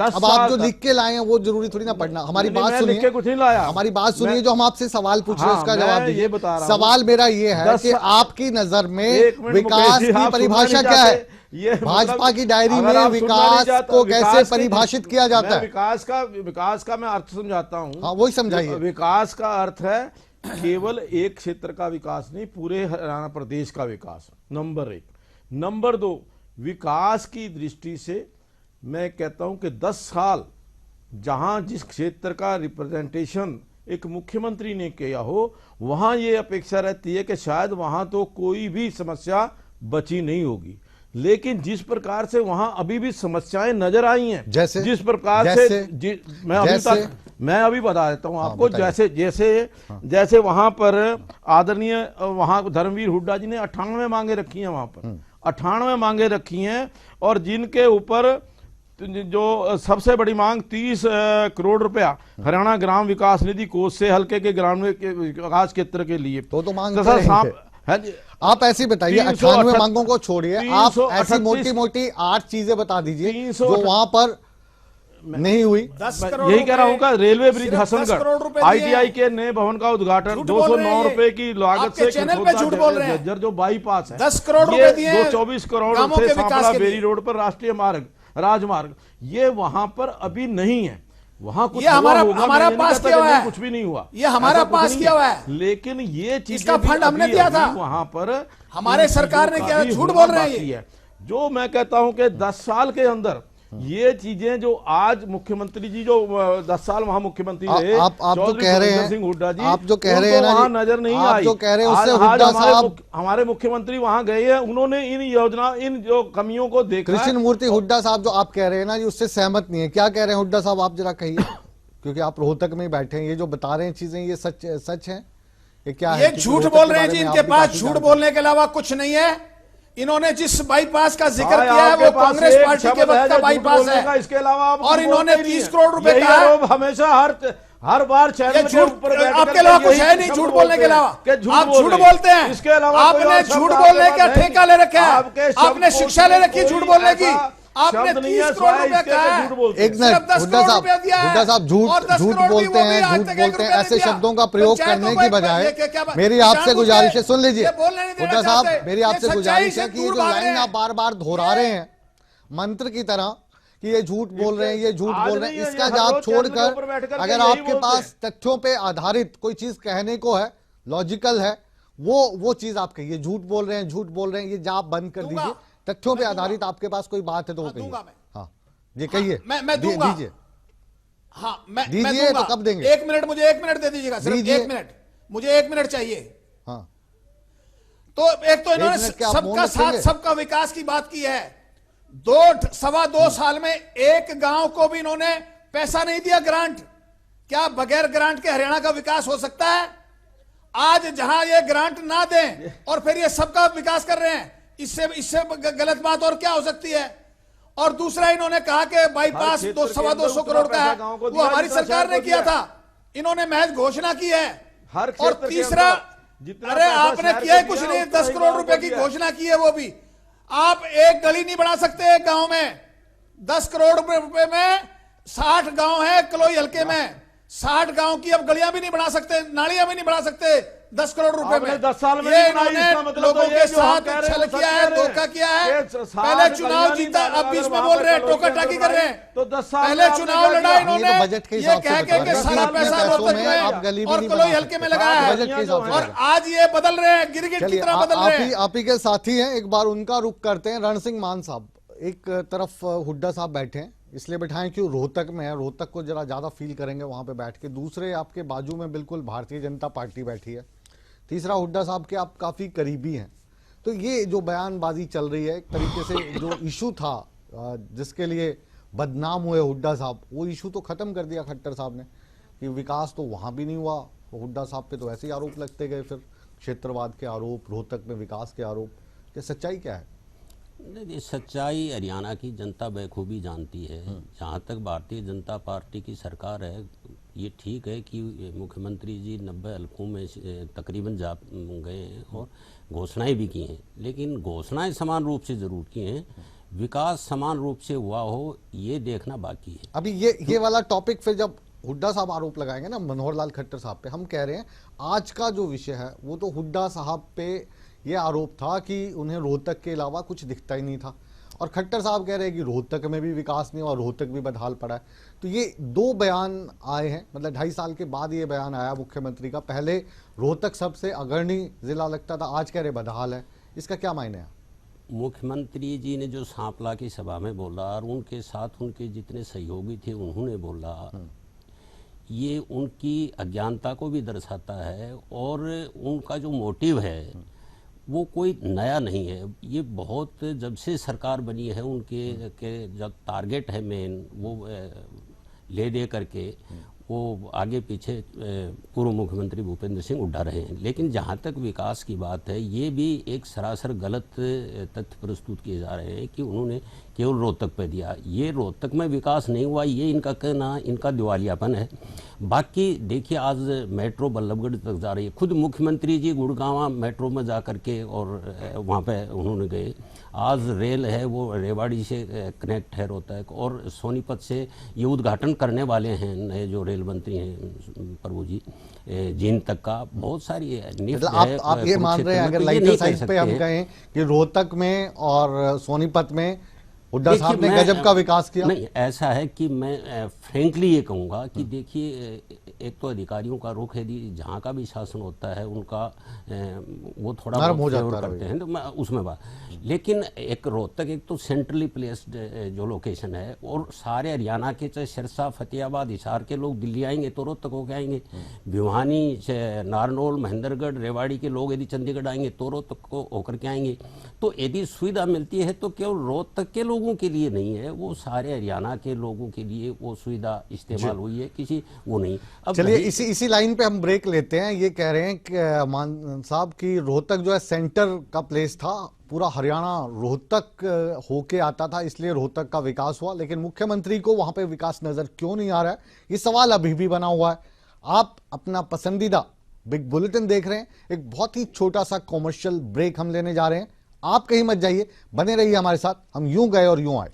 अब आप जो लिख के लाए हैं वो जरूरी थोड़ी ना पढ़ना, हमारी बात सुनिए, कुछ नहीं लाया, हमारी बात सुनिए, जो हम आपसे सवाल पूछ रहे हैं उसका जवाब दीजिए। सवाल मेरा ये है कि आपकी नजर में विकास की परिभाषा क्या है? भाजपा की डायरी में विकास को कैसे परिभाषित किया जाता है? विकास का मैं अर्थ समझाता हूं। हाँ, वही समझाइए। विकास का अर्थ है केवल एक क्षेत्र का विकास नहीं, पूरे हरियाणा प्रदेश का विकास, नंबर 1। नंबर 2, विकास की दृष्टि से मैं कहता हूं कि 10 साल जहां जिस क्षेत्र का रिप्रेजेंटेशन एक मुख्यमंत्री ने किया हो, वहां ये अपेक्षा रहती है कि शायद वहां तो कोई भी समस्या बची नहीं होगी, लेकिन जिस प्रकार से वहां अभी भी समस्याएं नजर आई हैं, जैसे जिस प्रकार से मैं अभी तक मैं अभी बता देता हूँ आपको। बताइए। जैसे वहां पर आदरणीय वहां धर्मवीर हुड्डा जी ने 98 मांगे रखी हैं, वहां पर 98 मांगे रखी हैं, और जिनके ऊपर जो सबसे बड़ी मांग 30 करोड़ रुपया हरियाणा ग्राम विकास निधि कोष से हल्के के ग्राम विकास क्षेत्र के लिए तो मांग तथा आप ऐसी बताइए, 98 मांगों को छोड़िए, आप ऐसी मोटी मोटी 8 चीजें बता दीजिए जो वहां पर नहीं हुई। 10 करोड़ यही कह रहा हूँ, रेलवे ब्रिज सिर्फ 10 करोड़ हसनगढ़, रुपए दिए ITI के नए भवन का उद्घाटन, झूठ बोल रहे हैं 209 ये। रुपए की लागत से आपके चैनल पे झूठ बोल रहे हैं। झज्जर जो बाईपास है, 10 करोड़ रुपए दिए हैं 24 करोड़ गांवों से के विकास सांपला के लिए। बेरी रोड पर राष्ट्रीय मार्ग राजमार्ग, ये वहां पर अभी नहीं है। वहां कुछ ये हमारा हुआ होगा, हमारा मैं नहीं पास कहता किया कि हुआ नहीं, है, कुछ भी नहीं हुआ, ये हमारा ऐसा कुछ पास नहीं किया है। हुआ है। लेकिन ये चीजें इसका भी फंड हमने अभी- दिया अभी था। वहां पर हमारे इन सरकार चीजों ने का किया, भी झूठ होना बोल रहे हैं बाकी ये। है। जो मैं कहता हूं कि 10 साल के अंदर ये चीजें जो आज मुख्यमंत्री जी जो 10 साल वहां मुख्यमंत्री रहे, आप जो चौधरी कह रहे सुखविंदर हैं, सिंह हुड्डा जी, आप जो कह रहे उनको हैं ना वहां जी, नजर नहीं आप आई। जो कह रहे हैं आज- उससे आज हुड्डा साहब, हमारे मुख्यमंत्री वहां गए हैं, उन्होंने इन योजना, इन जो कमियों को देखा है। कृष्ण मूर्ति हुड्डा साहब जो आप कह रहे हैं ना जी, उससे सहमत नहीं है। क्या कह रहे हैं हुड्डा साहब, आप जरा कहिए, क्योंकि आप रोहतक में ही बैठे हैं। ये जो बता रहे हैं चीजें, ये सच है, ये क्या है? ये क्योंकि झूठ रोहतक बोल के रहे हैं बारे जी, में इनके आप भी पास काफी झूठ जानते बोलने के अलावा कुछ नहीं है। इन्होंने जिस बाईपास का जिक्र भाई, किया है आपके वो पास कांग्रेस एक पार्टी शब्द के है वक्त जो का झूठ बाईपास बोलने का, है। इसके अलावा आप और कुछ इन्होंने बोलते ही 30 नहीं करोड़ रुपए है। यही कहा है। आरोप हमेशा हर बार चैनल ये के झूठ ऊपर बैठ आपके करके अलावा कुछ यही है नहीं शब्द झूठ बोलने के बोलते हैं अलावा। कि आप बोल झूठ रहे हैं। बोलते हैं। इसके अलावा कोई आपने और शब्द झूठ आपके बोलने पास का है ठेका नहीं। ले रखा है। आपके शब्द आपने शिक्षा ले रखी है झूठ बोलने की। आपने 30 करोड़ रुपए कहा है। एक सिर्फ मिनट, 10 हुड्डा करोड़ साहब, रुपया दिया है। हुड्डा साहब और 10 झूठ करोड़ भी बोलते वो भी हैं, आज झूठ तक एक बोलते हैं, रुपया ऐसे नहीं दिया। शब्दों का प्रयोग पंचायतों करने को की ये बजाय क्या बात- मेरी आपसे किसान गुजारिश है, मुझे सुन लीजिए ये बोलने नहीं देना हुड्डा साहब, चाहते। मेरी ये आपसे सच्चाई गुजारिश से है कि ये दूर जो भाग लाइन रहे आप बार बार दोहरा रहे हैं मंत्र की तरह कि ये झूठ बोल रहे हैं, ये झूठ आज बोल रहे नहीं हैं, है, इसका ये हर जवाब रोज चैनल के ऊपर छोड़कर बैठ करके अगर यही आपके बोलते पास तथ्यों पे आधारित कोई चीज कहने को है, लॉजिकल है, वो चीज आप कहिए। झूठ बोल रहे हैं, झूठ बोल रहे हैं, ये जाप बंद कर दूंगा। दीजिए। तथ्यों पे मैं दूंगा। आधारित आपके पास कोई बात है तो वो हाँ, कहिए। दूंगा मैं। हाँ जी, कहिए। मैं दूंगा। दीजिए। हाँ, मैं दीजिए दूंगा। तो कब देंगे? 1 मिनट, मुझे 1 मिनट दे दीजिएगा, सिर्फ दीजिए। 1 मिनट, मुझे 1 मिनट चाहिए। हाँ, तो एक तो इन्होंने मिनट क्या आप मौन सबका साथ रखेंगे? सबका विकास की बात की है। 2 साल में एक गांव को भी इन्होंने पैसा नहीं दिया ग्रांट। क्या बगैर ग्रांट के हरियाणा का विकास हो सकता है? आज जहां ये ग्रांट ना दें और फिर ये सबका विकास कर रहे हैं, इससे गलत बात और क्या हो सकती है? और दूसरा इन्होंने कहा कि बाईपास क्षेत्र 200 के करोड़ का पैसा है, गांव को वो दिया, हमारी जितना सरकार शहर ने को किया दिया। था। इन्होंने महज घोषणा की है। हर और क्षेत्र के तीसरा, अंदर जितना अरे पैसा आपने शहर किया है को कुछ दिया, नहीं, उतना 10 ही करोड़ गांव रुपए को की दिया। घोषणा की है वो भी। आप एक गली नहीं बना सकते एक गांव में। 10 करोड़ रुपए में 60 गांव है कलोई हल्के में, 60 गांव की अब गलियां भी नहीं बना सकते, नालियां भी नहीं बना सकते 10 करोड़ रुपए आपने में। 10 साल में ये नहीं बनाई, इन्होंने इसका मतलब लोगों तो ये के जो हम साथ कह रहे हैं छल वो किया सच है, कह रहे हैं। धोखा किया है। ये 60 पहले चुनाव गलियां जीता, नहीं अब बीच में वहां बोल पर रहे हैं, कलोई टोका के टाकी अंदर कर रहे हैं। तो 10 साल पहले में आपने चुनाव क्या लड़ा किया? इन्होंने, ये तो बजट के ये हिसाब से कह बता के रहे हैं सारा कि पैसा इतने पैसों रोहतक में में आप गली भी और नहीं कलोई बना हल्के में सकते। लगा है। बजट के हिसाब से और बता रहे आज ये बदल रहे हैं, गिरगिट की चलिए, तरह बदल रहे हैं। आप ही के साथी हैं, एक बार उनका रुख करते हैं। रण सिंह मान साहब, एक तरफ हुड्डा साहब बैठे हैं, इसलिए बैठाएं कि रोहतक में है, रोहतक को जरा ज्यादा फील करेंगे वहां पे बैठ के। दूसरे आपके बाजू में बिल्कुल भारतीय जनता पार्टी बैठी है। तीसरा हुड्डा साहब के आप काफी करीबी हैं। तो ये जो बयानबाजी चल रही है, एक तरीके से जो इशू था जिसके लिए बदनाम हुए हुड्डा साहब, वो इशू तो खत्म कर दिया खट्टर साहब ने कि विकास तो वहां भी नहीं हुआ। हुड्डा साहब पे तो ऐसे ही आरोप लगते गए, फिर क्षेत्रवाद के आरोप, रोहतक में विकास के आरोप। कि सच्चाई क्या है? नहीं, सच्चाई हरियाणा की जनता बखूबी जानती है। जहाँ तक भारतीय जनता पार्टी की सरकार है, ये ठीक है कि मुख्यमंत्री जी 90 हल्कों में तकरीबन जा गए हैं और घोषणाएं भी की हैं, लेकिन घोषणाएं समान रूप से जरूर की हैं, विकास समान रूप से हुआ हो ये देखना बाकी है। अभी ये वाला टॉपिक फिर जब हुड्डा साहब आरोप लगाएंगे ना मनोहर लाल खट्टर साहब पे, हम कह रहे हैं आज का जो विषय है वो तो हुड्डा साहब पे ये आरोप था कि उन्हें रोहतक के अलावा कुछ दिखता ही नहीं था, और खट्टर साहब कह रहे हैं कि रोहतक में भी विकास नहीं हुआ, रोहतक भी बदहाल पड़ा है। तो ये 2 बयान आए हैं, मतलब 2.5 साल के बाद ये बयान आया मुख्यमंत्री का। पहले रोहतक सबसे अग्रणी जिला लगता था, आज कह रहे बदहाल है। इसका क्या मायने है? मुख्यमंत्री जी ने जो सांपला की सभा में बोला और उनके साथ उनके जितने सहयोगी थे उन्होंने बोला, ये उनकी अज्ञानता को भी दर्शाता है। और उनका जो मोटिव है वो कोई नया नहीं है। ये बहुत जब से सरकार बनी है उनके के जब टारगेट है मेन वो ले दे करके वो आगे पीछे पूर्व मुख्यमंत्री भूपेंद्र सिंह हुड्डा रहे हैं। लेकिन जहाँ तक विकास की बात है, ये भी एक सरासर गलत तथ्य प्रस्तुत किए जा रहे हैं कि उन्होंने केवल रोहतक पे दिया। ये रोहतक में विकास नहीं हुआ, ये इनका कहना, इनका दिवालियापन है। बाकी देखिए, आज मेट्रो बल्लभगढ़ तक जा रही है। खुद मुख्यमंत्री जी गुड़गांव मेट्रो में जा करके और वहाँ पे उन्होंने गए। आज रेल है वो रेवाड़ी से कनेक्ट है रोहतक, और सोनीपत से ये उद्घाटन करने वाले हैं नए जो रेल मंत्री हैं प्रभु जी, जींद तक का। बहुत सारी मतलब आप ये मान रहे हैं, अगर लाइटर साइड पे हम कहें कि रोहतक में और सोनीपत में हुड्डा साहब ने गजब का विकास किया? नहीं, ऐसा है कि मैं फ्रेंकली ये कहूँगा कि देखिए, एक तो अधिकारियों का रुख यदि जहाँ का भी शासन होता है उनका वो थोड़ा बहुत फेवर करते हैं, तो मैं उसमें बात। लेकिन एक रोहतक एक तो सेंट्रली प्लेस्ड जो लोकेशन है, और सारे हरियाणा के चाहे सिरसा, फतेहाबाद, हिसार के लोग दिल्ली आएंगे तो रोहतक होकर आएंगे, भिवानी, नारनौल, महेंद्रगढ़, रेवाड़ी के लोग यदि चंडीगढ़ आएंगे तो रोहतक को होकर के आएंगे। तो यदि सुविधा मिलती है तो केवल रोहतक के लोगों के लिए नहीं है, वो सारे हरियाणा के लोगों के लिए वो सुविधा इस्तेमाल हुई है, किसी वो नहीं। अब चलिए इसी लाइन पे हम ब्रेक लेते हैं। ये कह रहे हैं कि मान साहब की रोहतक जो है सेंटर का प्लेस था, पूरा हरियाणा रोहतक होके आता था, इसलिए रोहतक का विकास हुआ। लेकिन मुख्यमंत्री को वहां पे विकास नजर क्यों नहीं आ रहा है, ये सवाल अभी भी बना हुआ है। आप अपना पसंदीदा बिग बुलेटिन देख रहे हैं। एक बहुत ही छोटा सा कॉमर्शियल ब्रेक हम लेने जा रहे हैं। आप कहीं मत जाइए, बने रहिए हमारे साथ। हम यूं गए और यूं आए।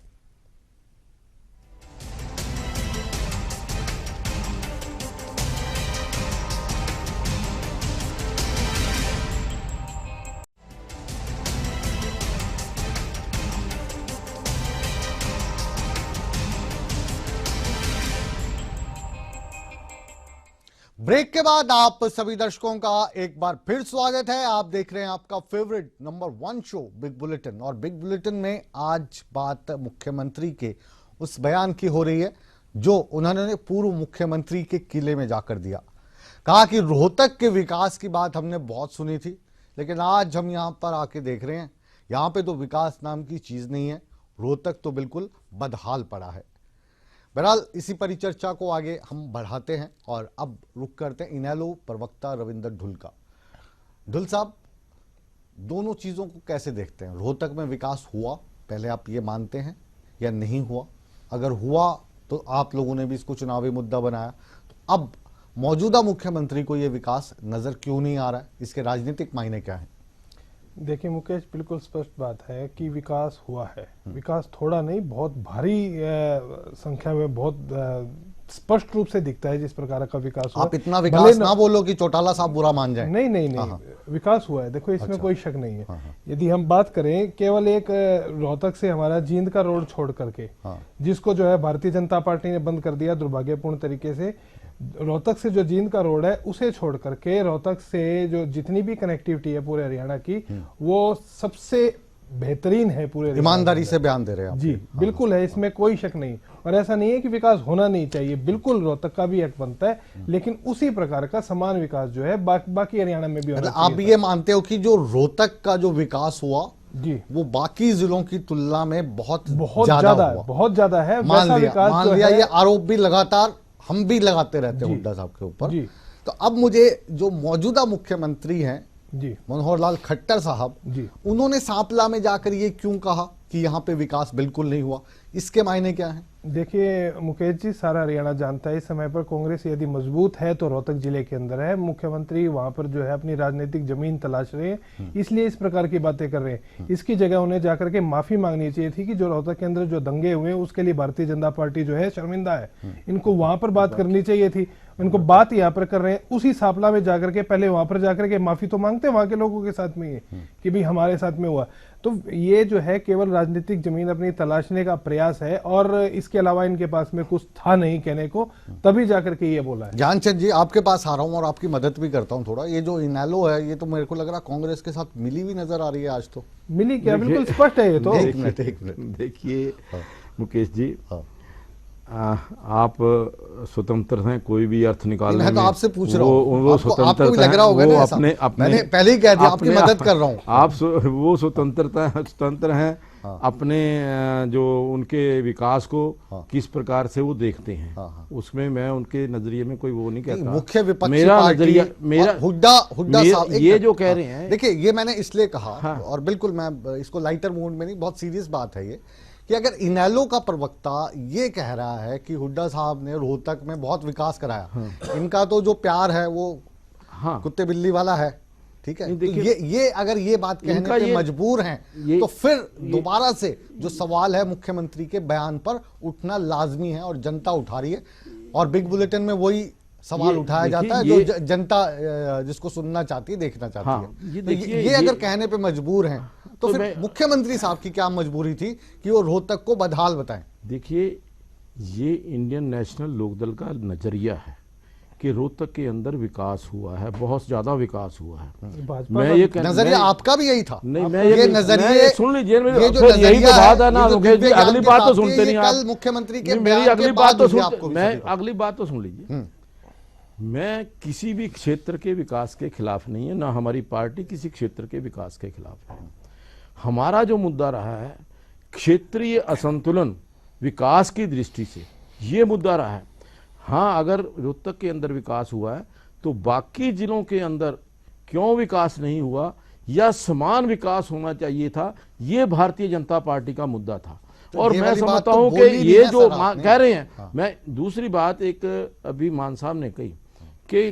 ब्रेक के बाद आप सभी दर्शकों का एक बार फिर स्वागत है। आप देख रहे हैं आपका favourite number 1 show big bulletin, और बिग बुलेटिन में आज बात मुख्यमंत्री के उस बयान की हो रही है जो उन्होंने पूर्व मुख्यमंत्री के किले में जाकर दिया। कहा कि रोहतक के विकास की बात हमने बहुत सुनी थी, लेकिन आज हम यहां पर आके देख रहे हैं यहां पे तो विकास नाम की चीज नहीं है, रोहतक तो बिल्कुल बदहाल पड़ा है। बहरहाल इसी परिचर्चा को आगे हम बढ़ाते हैं और अब रुक करते हैं इनेलो प्रवक्ता रविंदर ढुल का। ढुल साहब, दोनों चीजों को कैसे देखते हैं? रोहतक में विकास हुआ, पहले आप ये मानते हैं, या नहीं हुआ? अगर हुआ तो आप लोगों ने भी इसको चुनावी मुद्दा बनाया, तो अब मौजूदा मुख्यमंत्री को यह विकास नजर क्यों नहीं आ रहा है? इसके राजनीतिक मायने क्या है? देखिए मुकेश, बिल्कुल स्पष्ट बात है कि विकास हुआ है। विकास थोड़ा नहीं, बहुत भारी संख्या में, बहुत स्पष्ट रूप से दिखता है जिस प्रकार का विकास हुआ। आप इतना विकास ना बोलो कि चौटाला साहब बुरा मान जाए। नहीं नहीं नहीं, विकास हुआ है, देखो इसमें कोई शक नहीं है। यदि हम बात करें केवल एक रोहतक से हमारा जींद का रोड छोड़ करके, जिसको जो है भारतीय जनता पार्टी ने बंद कर दिया दुर्भाग्यपूर्ण तरीके से, रोहतक से जो जींद का रोड है उसे छोड़ करके रोहतक से जो जितनी भी कनेक्टिविटी है पूरे हरियाणा की, वो सबसे बेहतरीन है पूरे। ईमानदारी से बयान दे रहे हैं आप। जी बिल्कुल है, इसमें कोई शक नहीं। और ऐसा नहीं है कि विकास होना नहीं चाहिए, बिल्कुल रोहतक का भी हक बनता है, लेकिन उसी प्रकार का समान विकास जो है बाकी हरियाणा में भी होना चाहिए। आप ये मानते हो कि जो रोहतक का जो विकास हुआ जी, वो बाकी जिलों की तुलना में बहुत ज्यादा है? मान लिया ये आरोप भी लगातार हम भी लगाते रहते हैं हुड्डा साहब के ऊपर। तो अब मुझे जो मौजूदा मुख्यमंत्री हैं जी, मनोहर लाल खट्टर साहब, उन्होंने सांपला में जाकर ये क्यों कहा कि यहाँ पे विकास बिल्कुल नहीं हुआ, इसके मायने क्या है? देखिए मुकेश जी, सारा हरियाणा जानता है इस समय पर कांग्रेस यदि मजबूत है तो रोहतक जिले के अंदर है। मुख्यमंत्री वहां पर जो है अपनी राजनीतिक जमीन तलाश रहे हैं, इसलिए इस प्रकार की बातें कर रहे हैं। इसकी जगह उन्हें जाकर के माफी मांगनी चाहिए थी कि जो रोहतक के अंदर जो दंगे हुए उसके लिए भारतीय जनता पार्टी जो है शर्मिंदा है। इनको वहां पर बात करनी चाहिए थी। इनको बात यहाँ पर कर रहे हैं, उसी सांपला में जाकर के पहले वहां पर जाकर के माफी तो मांगते वहां के लोगों के साथ में कि भाई हमारे साथ में हुआ। तो ये जो है केवल राजनीतिक जमीन अपनी तलाशने का प्रयास है, और इसके अलावा इनके पास में कुछ था नहीं कहने को, तभी जाकर के ये बोला है। ज्ञानचंद जी, आपके पास आ रहा हूं और आपकी मदद भी करता हूं थोड़ा। ये जो इनेलो है, ये तो मेरे को लग रहा कांग्रेस के साथ मिली हुई नजर आ रही है आज। तो मिली क्या? बिल्कुल स्पष्ट है ये तो। एक मिनट देखिए मुकेश जी, आप स्वतंत्र हैं, कोई भी अर्थ निकालने में। तो आपसे पूछ रहा हूं, वो स्वतंत्रता आपको भी लग रहा होगा ना, अपने मैंने पहले ही कह दिया, आपकी मदद कर रहा हूं। आप वो स्वतंत्र हैं, अपने जो उनके विकास को किस प्रकार से वो देखते हैं, उसमें मैं उनके नजरिए में कोई वो नहीं कहता। मुख्य विपक्षी मेरा पार्टी नजरिया, मेरा हुड्डा साहब ये जो कह रहे हैं, देखिए ये मैंने इसलिए कहा, और बिल्कुल मैं इसको लाइटर मूड में नहीं, बहुत सीरियस बात है ये, कि अगर इनेलो का प्रवक्ता ये कह रहा है कि हुड्डा साहब ने रोहतक में बहुत विकास कराया, इनका तो जो प्यार है वो कुत्ते बिल्ली वाला है, ठीक है, तो ये अगर ये बात कहने पे मजबूर हैं तो फिर दोबारा से जो सवाल है मुख्यमंत्री के बयान पर उठना लाजमी है, और जनता उठा रही है, और बिग बुलेटिन में वही सवाल उठाया जाता है जो जनता जिसको सुनना चाहती है, देखना चाहती है। तो ये अगर कहने पे मजबूर हैं तो फिर मुख्यमंत्री साहब की क्या मजबूरी थी कि वो रोहतक को बदहाल बताएं? देखिए, ये इंडियन नेशनल लोकदल का नजरिया है कि रोहतक के अंदर विकास हुआ है, बहुत ज्यादा विकास हुआ है। मैं ये नजरिया आपका भी यही था? नहीं, मैं ये नजरिए सुन लीजिए, यही तो बात है ना मुकेश जी, अगली बात तो सुनते नहीं आप। मुख्यमंत्री के मेरी अगली बात तो सुन, मैं अगली बात तो सुन लीजिए। मैं किसी भी क्षेत्र के विकास के खिलाफ नहीं है, ना हमारी पार्टी किसी क्षेत्र के विकास के खिलाफ है। हमारा जो मुद्दा रहा है क्षेत्रीय असंतुलन विकास की दृष्टि से, ये मुद्दा रहा है। हाँ, अगर रोहतक के अंदर विकास हुआ है तो बाकी जिलों के अंदर क्यों विकास नहीं हुआ, या समान विकास होना चाहिए था, ये भारतीय जनता पार्टी का मुद्दा था। और मैं समझता हूं कि ये जो कह रहे हैं, मैं दूसरी बात एक अभी मान साहब ने कही कि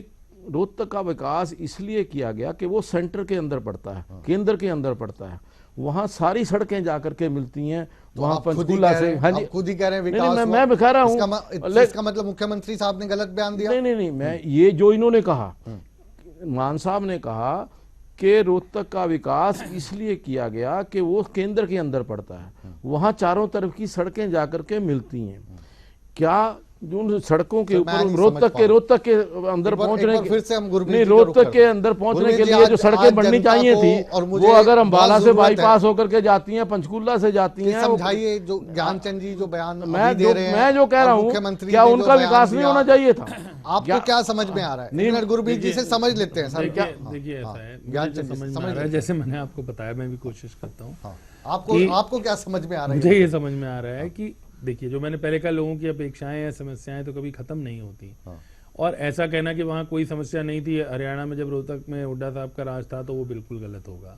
रोहतक का विकास इसलिए किया गया कि वो सेंटर के अंदर पड़ता है, केंद्र के अंदर पड़ता है, वहां सारी सड़कें जाकर के मिलती हैं, वहां पंचकूला से। हाँ जी, खुद ही कह रहे हैं विकास। मैं कह रहा हूँ इसका मतलब मुख्यमंत्री साहब ने गलत बयान दिया? नहीं, मैं ये जो इन्होंने कहा, मान साहब ने कहा कि रोहतक का विकास इसलिए किया गया कि वो केंद्र के अंदर पड़ता है, वहां चारों तरफ की सड़कें जाकर के मिलती हैं। क्या जो सड़कों के ऊपर रोहतक के अंदर पहुंचने के, फिर से हम नहीं, रोहतक के अंदर पहुंचने के लिए जो सड़कें बननी चाहिए थी, वो अगर अम्बाला से बाईपास होकर के जाती हैं, पंचकूला से जाती हैं। समझाइए जो ज्ञानचंद जी जो बयान मैं जो कह रहा हूँ, क्या उनका विकास नहीं होना चाहिए था? आपको क्या समझ में आ रहा है? गुरमीत जी से समझ लेते हैं सर। देखिए ऐसा है, समझ में आ रहा है, जैसे मैंने आपको बताया, मैं भी कोशिश करता हूँ। आपको क्या समझ में आ रहा है? मुझे ये समझ में आ रहा है कि देखिए, जो मैंने पहले कहा, लोगों की अपेक्षाएं या समस्याएं तो कभी खत्म नहीं होती, और ऐसा कहना कि वहाँ कोई समस्या नहीं थी हरियाणा में जब रोहतक में हुड्डा साहब का राज था, तो वो बिल्कुल गलत होगा।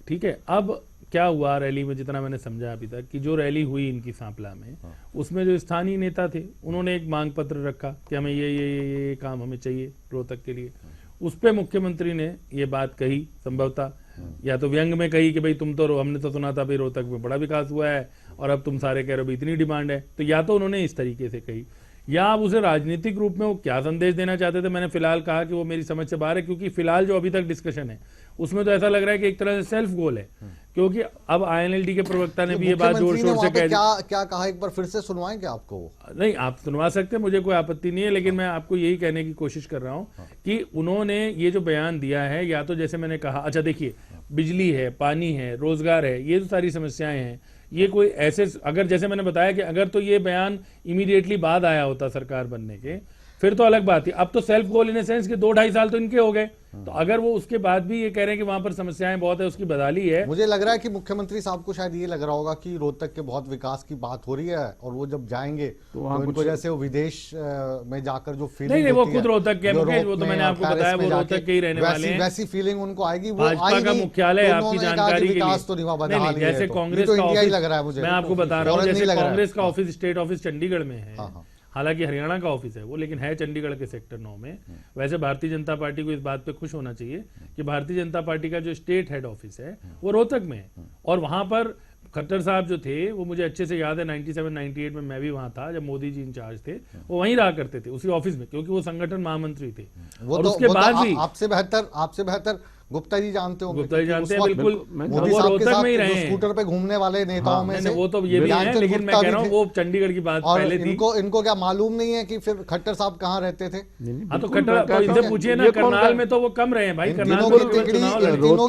ठीक है, अब क्या हुआ रैली में, जितना मैंने समझा अभी तक, कि जो रैली हुई इनकी सांपला में, उसमें जो स्थानीय नेता थे उन्होंने एक मांग पत्र रखा कि हमें ये काम हमें चाहिए रोहतक के लिए। उस पर मुख्यमंत्री ने ये बात कही, संभवतः या तो व्यंग में कही कि भाई तुम तो, हमने तो सुना था भाई रोहतक में बड़ा विकास हुआ है और अब तुम सारे कह रहे हो इतनी डिमांड है, तो या तो उन्होंने इस तरीके से कही, या आप उसे राजनीतिक रूप में वो क्या संदेश देना चाहते थे। मैंने फिलहाल कहा कि वो मेरी समझ से बाहर है, क्योंकि फिलहाल जो अभी तक डिस्कशन है उसमें तो ऐसा लग रहा है कि एक तरह से सेल्फ गोल है, क्योंकि अब INLD के प्रवक्ता ने भी ये बात जोर शोर से क्या कहा, एक बार फिर से सुनवाएं क्या आपको? नहीं, आप सुनवा सकते हैं, मुझे कोई आपत्ति नहीं है, लेकिन मैं आपको यही कहने की कोशिश कर रहा हूं कि उन्होंने ये जो बयान दिया है, या तो जैसे मैंने कहा, अच्छा देखिए, बिजली है, पानी है, रोजगार है, ये तो सारी समस्याएं हैं। ये कोई ऐसे, अगर जैसे मैंने बताया कि अगर तो ये बयान इमीडिएटली बाद आया होता सरकार बनने के, फिर तो अलग बात थी। अब तो सेल्फ गोल इन सेंस कि 2-2.5 साल तो इनके हो गए, तो अगर वो उसके बाद भी ये कह रहे हैं कि वहां पर समस्याएं बहुत है, उसकी बदहाली है। मुझे लग रहा है कि मुख्यमंत्री साहब को शायद ये लग रहा होगा कि रोहतक के बहुत विकास की बात हो रही है, और वो जब जाएंगे तो उनको जैसे वो विदेश में जाकर जो फीलिंग नहीं, वो खुद रोहतक के, वो तो मैंने आपको बताया, वो रोहतक के ही रहने वाले हैं, वैसी फीलिंग उनको आएगी। वो भाजपा का मुख्यालय, आपकी जानकारी के लिए, जैसे कांग्रेस का ऑफिस, लग रहा है मुझे, मैं आपको बता रहा हूँ, जैसे कांग्रेस का ऑफिस, स्टेट ऑफिस चंडीगढ़ में है, हालांकि हरियाणा का ऑफिस है वो, लेकिन है चंडीगढ़ के सेक्टर 9 में। वैसे भारतीय जनता पार्टी को इस बात पे खुश होना चाहिए कि भारतीय जनता पार्टी का जो स्टेट हेड ऑफिस है वो रोहतक में है, और वहां पर खट्टर साहब जो थे, वो मुझे अच्छे से याद है, 97-98 में मैं भी वहां था जब मोदी जी इंचार्ज थे, वो वहीं रहा करते थे उसी ऑफिस में, क्योंकि वो संगठन महामंत्री थे। और उसके बाद भी आपसे बेहतर गुप्ता जी जानते होंगे, गुप्ता जी जानते हैं, बिल्कुल, मोदी साहब के साथ स्कूटर पे घूमने वाले नेताओं में से वो तो ये भी है, लेकिन मैं कह रहा हूँ वो चंडीगढ़ की बात पहले थी। इनको क्या मालूम नहीं है कि फिर खट्टर साहब कहाँ रहते थे? हाँ, तो खट्टर इनसे पूछिए ना, करनाल में तो वो कम रहे हैं भाई, करनाल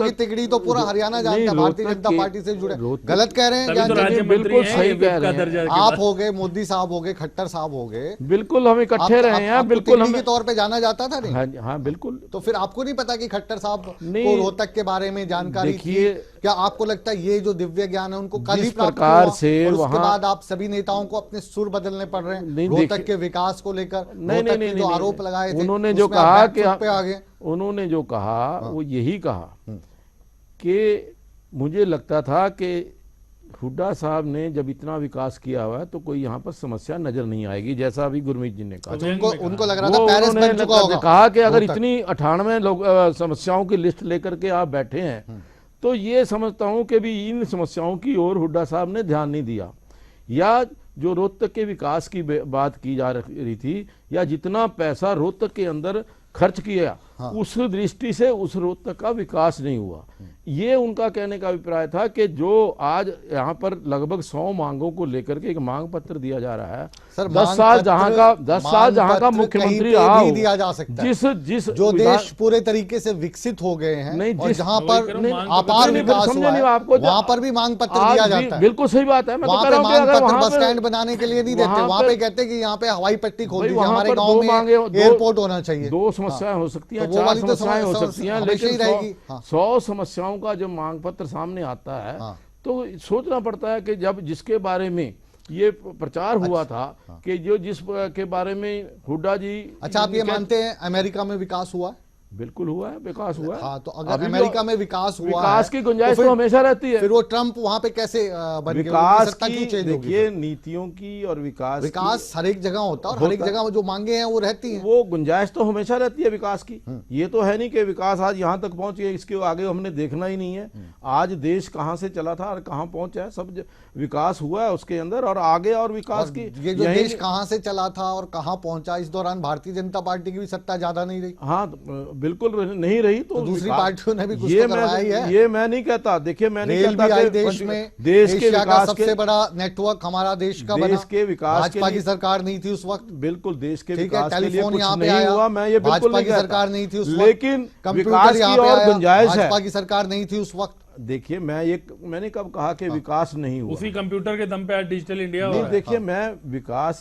की तिगड़ी तो पूरा हरियाणा जानता है, भारतीय जनता पार्टी से जुड़े। गलत कह रहे हैं, बिल्कुल सही कह रहे हैं आप हो गए, मोदी साहब हो गए, खट्टर साहब हो गए, बिल्कुल हम इकट्ठे रहे हैं, बिल्कुल हम के तौर पे जाना जाता था नहीं? हाँ बिल्कुल। तो फिर आपको नहीं पता कि खट्टर साहब को रोहतक के बारे में जानकारी थी? क्या आपको लगता है ये जो दिव्य ज्ञान है उनको कल ही जिस प्राप्त प्रकार हुआ से और उसके वहाँ- बाद आप सभी नेताओं को अपने सुर बदलने पड़ रहे हैं नहीं, रोहतक देखिए- के विकास को लेकर? नहीं, रोहतक नहीं, के जो नहीं, आरोप लगाए थे उन्होंने जो उसमें आप कहा बैक कि फुट पे आ गए। उन्होंने जो कहा वो यही कहा कि मुझे लगता था कि हुड्डा साहब ने जब इतना विकास किया हुआ है तो कोई यहाँ पर समस्या नजर नहीं आएगी, जैसा अभी गुरमीत जी ने कहा। उनको लग रहा था वो पेरिस उन्होंने बन चुका होगा। कहा कि अगर रोहतक। इतनी 98 लोग समस्याओं की लिस्ट लेकर के आप बैठे हैं तो ये समझता हूं कि भी इन समस्याओं की ओर हुड्डा साहब ने ध्यान नहीं दिया, या जो रोहतक के विकास की बात की जा रही थी, या जितना पैसा रोहतक के अंदर खर्च किया उस दृष्टि से उस रोहतक का विकास नहीं हुआ। ये उनका कहने का अभिप्राय था कि जो आज यहाँ पर लगभग 100 मांगों को लेकर के एक मांग पत्र दिया जा रहा है, सर, 10 साल जहाँ का मुख्यमंत्री रहा हो, दिया जा सकता है। जिस जो देश पूरे तरीके से विकसित हो गए हैं नहीं, और जिस- जहाँ वही पर कह रहा हूं, अपार नहीं, विकास समझे हुआ नहीं है आपको, वहाँ पर भी मांग पत्र आज दिया भी- जाता है। बिल्कुल सही बात है। मैं तो वहाँ कह पे रहा हूं कि मांग अगर पत्र वहाँ बस पे- स्टैंड बनाने के लिए नहीं देते, वहाँ वहाँ पे पे- कहते हैं कि यहाँ पे हवाई पट्टी खोल भाई दीजिए, वहाँ हमारे पर गांव दो में मांगे, एयरपोर्ट होना चाहिए। दो समस्याएं हो सकती हैं, तो वो चार वाली तो समस्याएं हो समस्या सकती हैं, हमेशा ही लेकिन रहेगी। हाँ। 100 समस्याओं का जब मांग पत्र सामने आता है हाँ। तो सोचना पड़ता है कि जब जिसके बारे में ये प्रचार हुआ था कि जो जिस के बारे में हुड्डा जी, अच्छा, आप ये मानते हैं अमेरिका में विकास हुआ है? बिल्कुल हुआ है, विकास हुआ है। हाँ, तो अभी अगर भी अमेरिका में विकास हुआ विकास है, की गुंजाइश फिर- तो हमेशा रहती है। फिर वो ट्रम्प वहां पे कैसे बन गए? उनकी विकास सत्ता की क्यों चेंज होगी? देखिए नीतियों की और विकास हर एक जगह होता है और हर एक जगह जो मांगे हैं वो रहती हैं। वो गुंजाइश तो हमेशा रहती है विकास की। ये तो है नहीं कि विकास आज यहाँ तक पहुंच गया, इसके आगे हमने देखना ही नहीं है। आज देश कहाँ से चला था और कहाँ पहुंचा है, सब विकास हुआ है उसके अंदर, और आगे और विकास और की ये जो यही- देश कहाँ से चला था और कहाँ पहुंचा, इस दौरान भारतीय जनता पार्टी की भी सत्ता ज्यादा नहीं रही। हाँ, बिल्कुल नहीं रही। तो दूसरी विकास- पार्टियों ने भी कुछ ये तो करवाया ही है। ये मैं नहीं कहता, देखिए मैं नहीं रेल भी कहता आई कि देश में, देश के एशिया का विकास सबसे के बड़ा नेटवर्क हमारा देश का बना। देश के विकास के भाजपा की लिए- सरकार नहीं थी उस वक्त। बिल्कुल देश के ठीक है, विकास के लिए टेलीफोन कुछ यहाँ पे नहीं आया, हुआ, मैं ये बिल्कुल भाजपा नहीं की कहता। सरकार नहीं थी उस वक्त। लेकिन कंप्यूटर विकास यहाँ की पे और आया, गुंजाइश है। भाजपा की सरकार नहीं थी उस वक्त। देखिए मैंने कब कहा कि विकास नहीं हुआ? उसी कंप्यूटर के दम पे आज डिजिटल इंडिया हो नहीं, रहा है। देखिए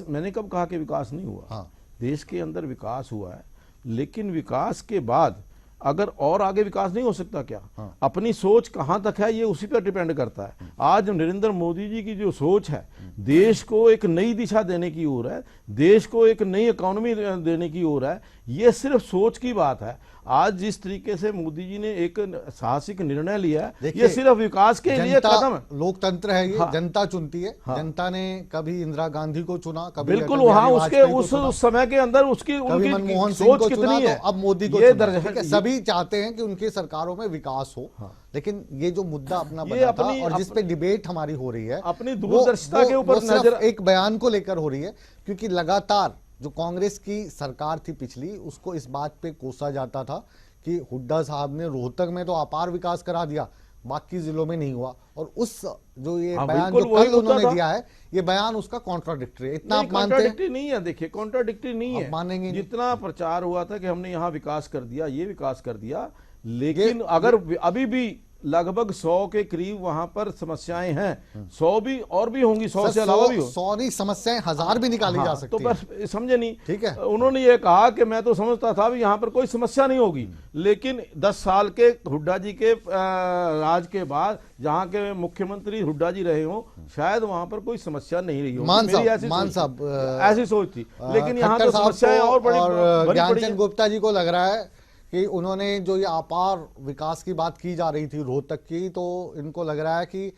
मैंने कब कहा कि विकास नहीं हुआ? हाँ। देश के अंदर विकास हुआ है, लेकिन विकास के बाद अगर और आगे विकास नहीं हो सकता क्या? अपनी सोच कहां तक है ये उसी पर डिपेंड करता है। आज नरेंद्र मोदी जी की जो सोच है, देश को एक नई दिशा देने की ओर है, देश को एक नई इकोनॉमी देने की ओर है। ये सिर्फ सोच की बात है। आज जिस तरीके से मोदी जी ने एक साहसिक निर्णय लिया है, देखिए, ये सिर्फ विकास के लिए कदम है। लोकतंत्र है ये, हाँ। जनता चुनती है। हाँ। जनता ने कभी इंदिरा गांधी को चुना, कभी बिल्कुल अटल वहां बिहारी उसके वाजपेयी को उस चुना, समय के अंदर उसकी कभी उनकी मनमोहन सिंह सोच को चुना, कितनी है, तो अब मोदी को ये चुना। दर्जा ठीक है, ये- सभी चाहते हैं कि उनकी सरकारों में विकास हो, लेकिन ये जो मुद्दा अपना ये बना था अपनी- और जिस पे डिबेट हमारी हो रही है, अपनी वो- दूरदर्शिता के ऊपर वो सिर्फ नजर- एक बयान को लेकर हो रही है, क्योंकि लगातार जो कांग्रेस की सरकार थी पिछली, उसको इस बात पे कोसा जाता था कि हुड्डा साहब ने रोहतक में तो अपार विकास करा दिया, बाकी जिलों में नहीं हुआ। और उस जो ये हाँ, बयान बिल्कुल जो वही कल मुद्दा उन्होंने था। दिया है, ये बयान उसका कॉन्ट्राडिक्टरी है। इतना नहीं, आप मानते हैं? कॉन्ट्राडिक्टरी नहीं है। देखिए कॉन्ट्राडिक्टरी नहीं आप है, मानेंगे नहीं। जितना प्रचार हुआ था कि हमने यहाँ विकास कर दिया, ये विकास कर दिया, लेकिन अगर अभी भी लगभग 100 के करीब वहां पर समस्याएं हैं, 100 भी और भी होंगी, 100 से अलावा भी हो। सॉरी, समस्याएं 1000 भी निकाली जा हाँ, सकती तो हैं। बस समझे नहीं। ठीक है। उन्होंने ये कहा कि मैं तो समझता था भी यहाँ पर कोई समस्या नहीं होगी, लेकिन 10 साल के हुड्डा जी के राज के बाद जहाँ के मुख्यमंत्री हुड्डा जी रहे हों, शायद वहां पर कोई समस्या नहीं रही होगी। मेरी ऐसी सोच थी। ऐसी सोच थी, लेकिन यहाँ खट्टर तो साहब समस्याएं को और बड़ी और बड़ी ज्ञानचंद गुप्ता जी को लग रहा है कि उन्होंने जो ये अपार विकास की बात की जा रही थी रोहतक की, तो इनको लग रहा है कि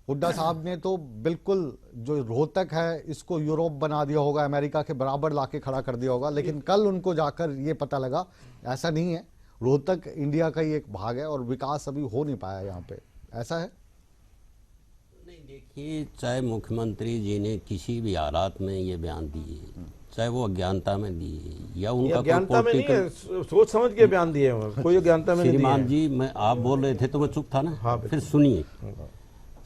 हुड्डा साहब ने तो बिल्कुल जो रोहतक है इसको यूरोप बना दिया होगा, अमेरिका के बराबर लाके खड़ा कर दिया होगा। लेकिन कल उनको जाकर ये पता लगा ऐसा नहीं है, रोहतक इंडिया का ही एक भाग है और विकास अभी हो नहीं पाया यहाँ पे। ऐसा है? नहीं, देखिए, चाहे मुख्यमंत्री जी ने किसी भी हालात में ये बयान दिए, चाहे वो अज्ञानता में दिए या उनका कोई अज्ञानता में नहीं है, पॉलिटिकल, सोच समझ के बयान दिए हैं, कोई अज्ञानता में नहीं दिए श्रीमान हैं। जी, मैं आप बोल रहे थे तो मैं चुप था ना। हाँ, फिर सुनिए,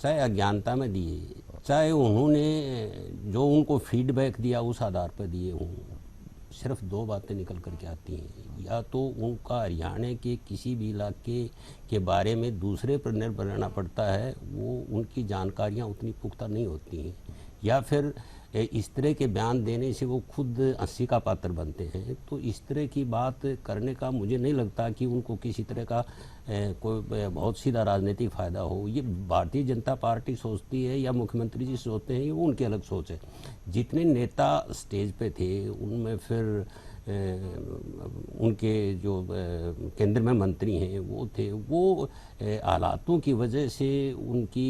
चाहे अज्ञानता में दिए, चाहे उन्होंने जो उनको फीडबैक दिया उस आधार पर दिए हों, सिर्फ दो बातें निकल कर के आती हैं। या तो उनका हरियाणा के किसी भी इलाके के बारे में दूसरे पर निर्भर रहना पड़ता है, वो उनकी जानकारियाँ उतनी पुख्ता नहीं होती हैं, या फिर इस तरह के बयान देने से वो खुद हंसी का पात्र बनते हैं। तो इस तरह की बात करने का मुझे नहीं लगता कि उनको किसी तरह का कोई बहुत सीधा राजनीतिक फ़ायदा हो। ये भारतीय जनता पार्टी सोचती है या मुख्यमंत्री जी सोचते हैं, ये उनकी अलग सोच है। जितने नेता स्टेज पे थे उनमें फिर उनके जो केंद्र में मंत्री हैं वो थे, वो हालातों की वजह से उनकी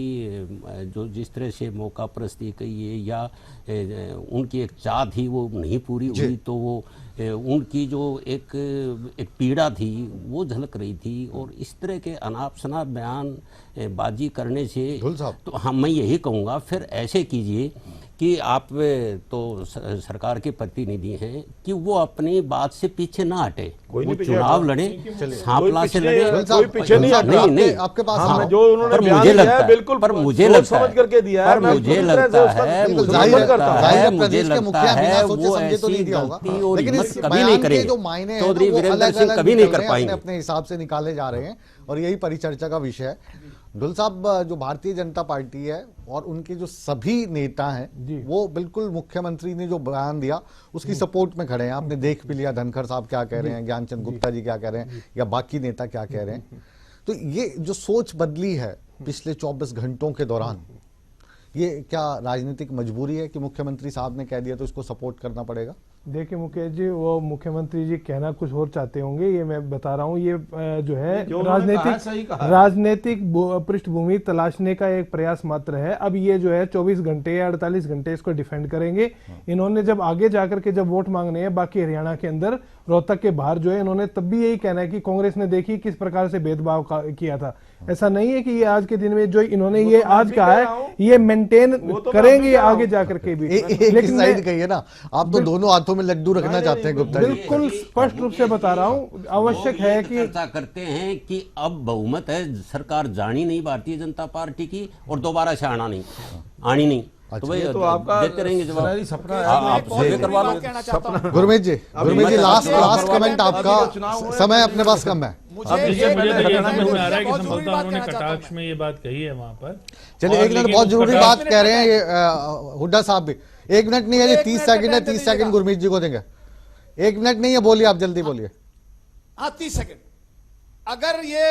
जो जिस तरह से मौका परस्ती कहिए या उनकी एक चाह थी वो नहीं पूरी हुई, तो वो उनकी जो एक पीड़ा थी वो झलक रही थी। और इस तरह के अनाप शनाप बयान बाजी करने से तो हम मैं यही कहूँगा फिर ऐसे कीजिए कि आप तो सरकार के प्रतिनिधि हैं कि वो अपनी बात से पीछे ना हटे, वो चुनाव लड़े, सांपला से लड़े, कोई पीछे नहीं हटा। नहीं आपके पास हाँ, जो उन्होंने पर बयान मुझे दिया लगता है है, बिल्कुल पर मुझे लगता समझ करके दिया है, पर मुझे लगता है वो ऐसी गलती और हिम्मत कभी नहीं करेंगे। चौधरी वीरेंद्र सिंह कभी नहीं कर पाएंगे, अपने हिसाब से निकाले जा रहे हैं और यही परिचर्चा का विषय है। ढुल साहब, जो भारतीय जनता पार्टी है और उनके जो सभी नेता हैं वो बिल्कुल मुख्यमंत्री ने जो बयान दिया उसकी सपोर्ट में खड़े हैं। आपने देख भी लिया धनखड़ साहब क्या कह रहे हैं, ज्ञानचंद गुप्ता जी क्या कह रहे हैं या बाकी नेता क्या कह रहे हैं। तो ये जो सोच बदली है पिछले 24 घंटों के दौरान, ये क्या राजनीतिक मजबूरी है कि मुख्यमंत्री साहब ने कह दिया तो इसको सपोर्ट करना पड़ेगा? देखिए मुकेश जी, वो मुख्यमंत्री जी कहना कुछ और चाहते होंगे, ये मैं बता रहा हूँ। ये जो है राजनीतिक पृष्ठभूमि तलाशने का एक प्रयास मात्र है। अब ये जो है 24 घंटे या 48 घंटे इसको डिफेंड करेंगे। इन्होंने जब आगे जाकर के जब वोट मांगने हैं बाकी हरियाणा के अंदर, रोहतक के बाहर जो है, इन्होंने तब भी यही कहना है कि कांग्रेस ने देखी किस प्रकार से भेदभाव किया था। ऐसा नहीं है कि ये आज के दिन में जो इन्होंने ये आज कहा है ये मेंटेन करेंगे आगे जाकर के भी। लेकिन साइड कहिए ना, आप तो दोनों हाथों में लड्डू रखना चाहते हैं गुप्ता जी। बिल्कुल स्पष्ट रूप से बता रहा हूँ, आवश्यक है कि चर्चा करते हैं कि अब बहुमत है, सरकार जानी नहीं भारतीय जनता पार्टी की और दोबारा से आनी नहीं। तो भाई तो आपका देते रहेंगे जवाब, सपना आप सर्वे करवा लो। गुरमीत जी लास्ट कमेंट आपका, समय अपने पास कम है। मुझे ये समझ में आ रहा है कि संभवतः उन्होंने कटाक्ष में ये बात कही है वहां पर। चलिए एक मिनट, बहुत जरूरी बात कह रहे हैं ये हुड्डा साहब भी। 1 मिनट नहीं है जी, 30 सेकंड है, 30 सेकंड गुरमीत जी को देंगे। 1 मिनट नहीं है, बोलिए आप, जल्दी बोलिए। हाँ 30 सेकंड। अगर ये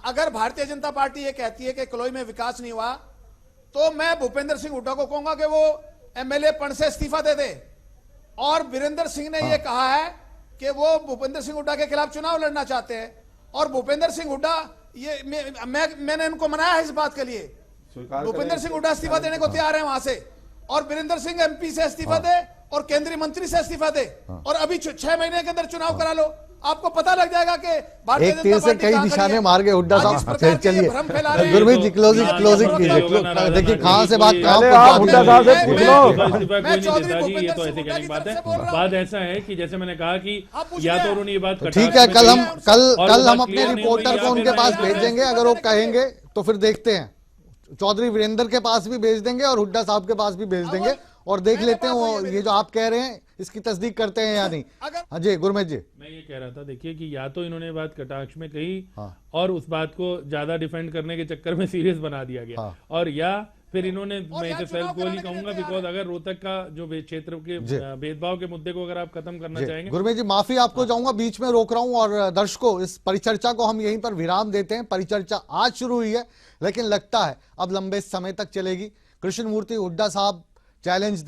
अगर भारतीय जनता पार्टी ये कहती है कि कलोई में विकास नहीं हुआ, तो मैं भूपेंद्र सिंह हुड्डा को कहूंगा कि वो एमएलए पद से इस्तीफा दे दे। और वीरेंद्र सिंह ने ये कहा है कि वो भूपेंद्र सिंह हुड्डा के खिलाफ चुनाव लड़ना चाहते हैं, और भूपेंद्र सिंह हुड्डा ये मैंने इनको मनाया है इस बात के लिए। भूपेंद्र सिंह हुड्डा इस्तीफा देने को तैयार है वहां से, और वीरेंद्र सिंह एमपी से इस्तीफा दे और केंद्रीय मंत्री से इस्तीफा दे, और अभी 6 महीने के अंदर चुनाव करा लो, आपको पता लग जाएगा कि भारतीय जनता पार्टी से कई निशाने मार गए हुड्डा साहब। चलिए गुरमीत जी क्लोजिंग कीजिए। देखिए कहां से बात बात ऐसा है कि जैसे मैंने कहा कि या तो उन्होंने ये बात, ठीक है, कल हम अपने रिपोर्टर को उनके पास भेजेंगे, अगर वो कहेंगे तो फिर देखते हैं। चौधरी वीरेंद्र के पास भी भेज देंगे और हुड्डा साहब के पास भी भेज देंगे और देख लेते हैं वो ये जो आप कह रहे हैं इसकी तस्दीक करते हैं या नहीं। हाँ जी गुरमीत जी, मैं ये कह रहा था, देखिए कि या तो इन्होंने बात कटाक्ष में कही और उस बात को ज्यादा डिफेंड करने के चक्कर में सीरियस बना दिया गया, और या फिर इन्होंने, मैं इसे सेल्फ गोल ही कहूंगा, बिकॉज अगर रोहतक का जो क्षेत्र के भेदभाव के मुद्दे को अगर आप खत्म करना चाहेंगे। गुरमीत जी माफी आपको चाहूंगा, बीच में रोक रहा हूं। और दर्शकों, इस परिचर्चा को हम यहीं पर विराम देते हैं। परिचर्चा आज शुरू हुई है लेकिन लगता है अब लंबे समय तक चलेगी। कृष्णमूर्ति हुड्डा साहब चैलेंज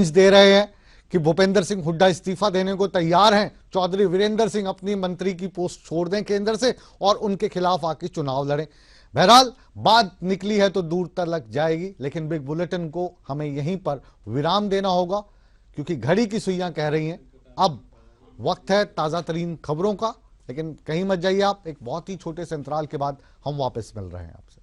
दे रहे हैं कि भूपेंद्र सिंह हुड्डा इस्तीफा देने को तैयार हैं, चौधरी वीरेंद्र सिंह अपनी मंत्री की पोस्ट छोड़ दें केंद्र से और उनके खिलाफ आके चुनाव लड़ें। बहरहाल बात निकली है तो दूर तक जाएगी, लेकिन बिग बुलेटिन को हमें यहीं पर विराम देना होगा क्योंकि घड़ी की सुइयां कह रही हैं अब वक्त है ताजा तरीन खबरों का। लेकिन कहीं मत जाइए आप, एक बहुत ही छोटे से अंतराल के बाद हम वापस मिल रहे हैं आपसे।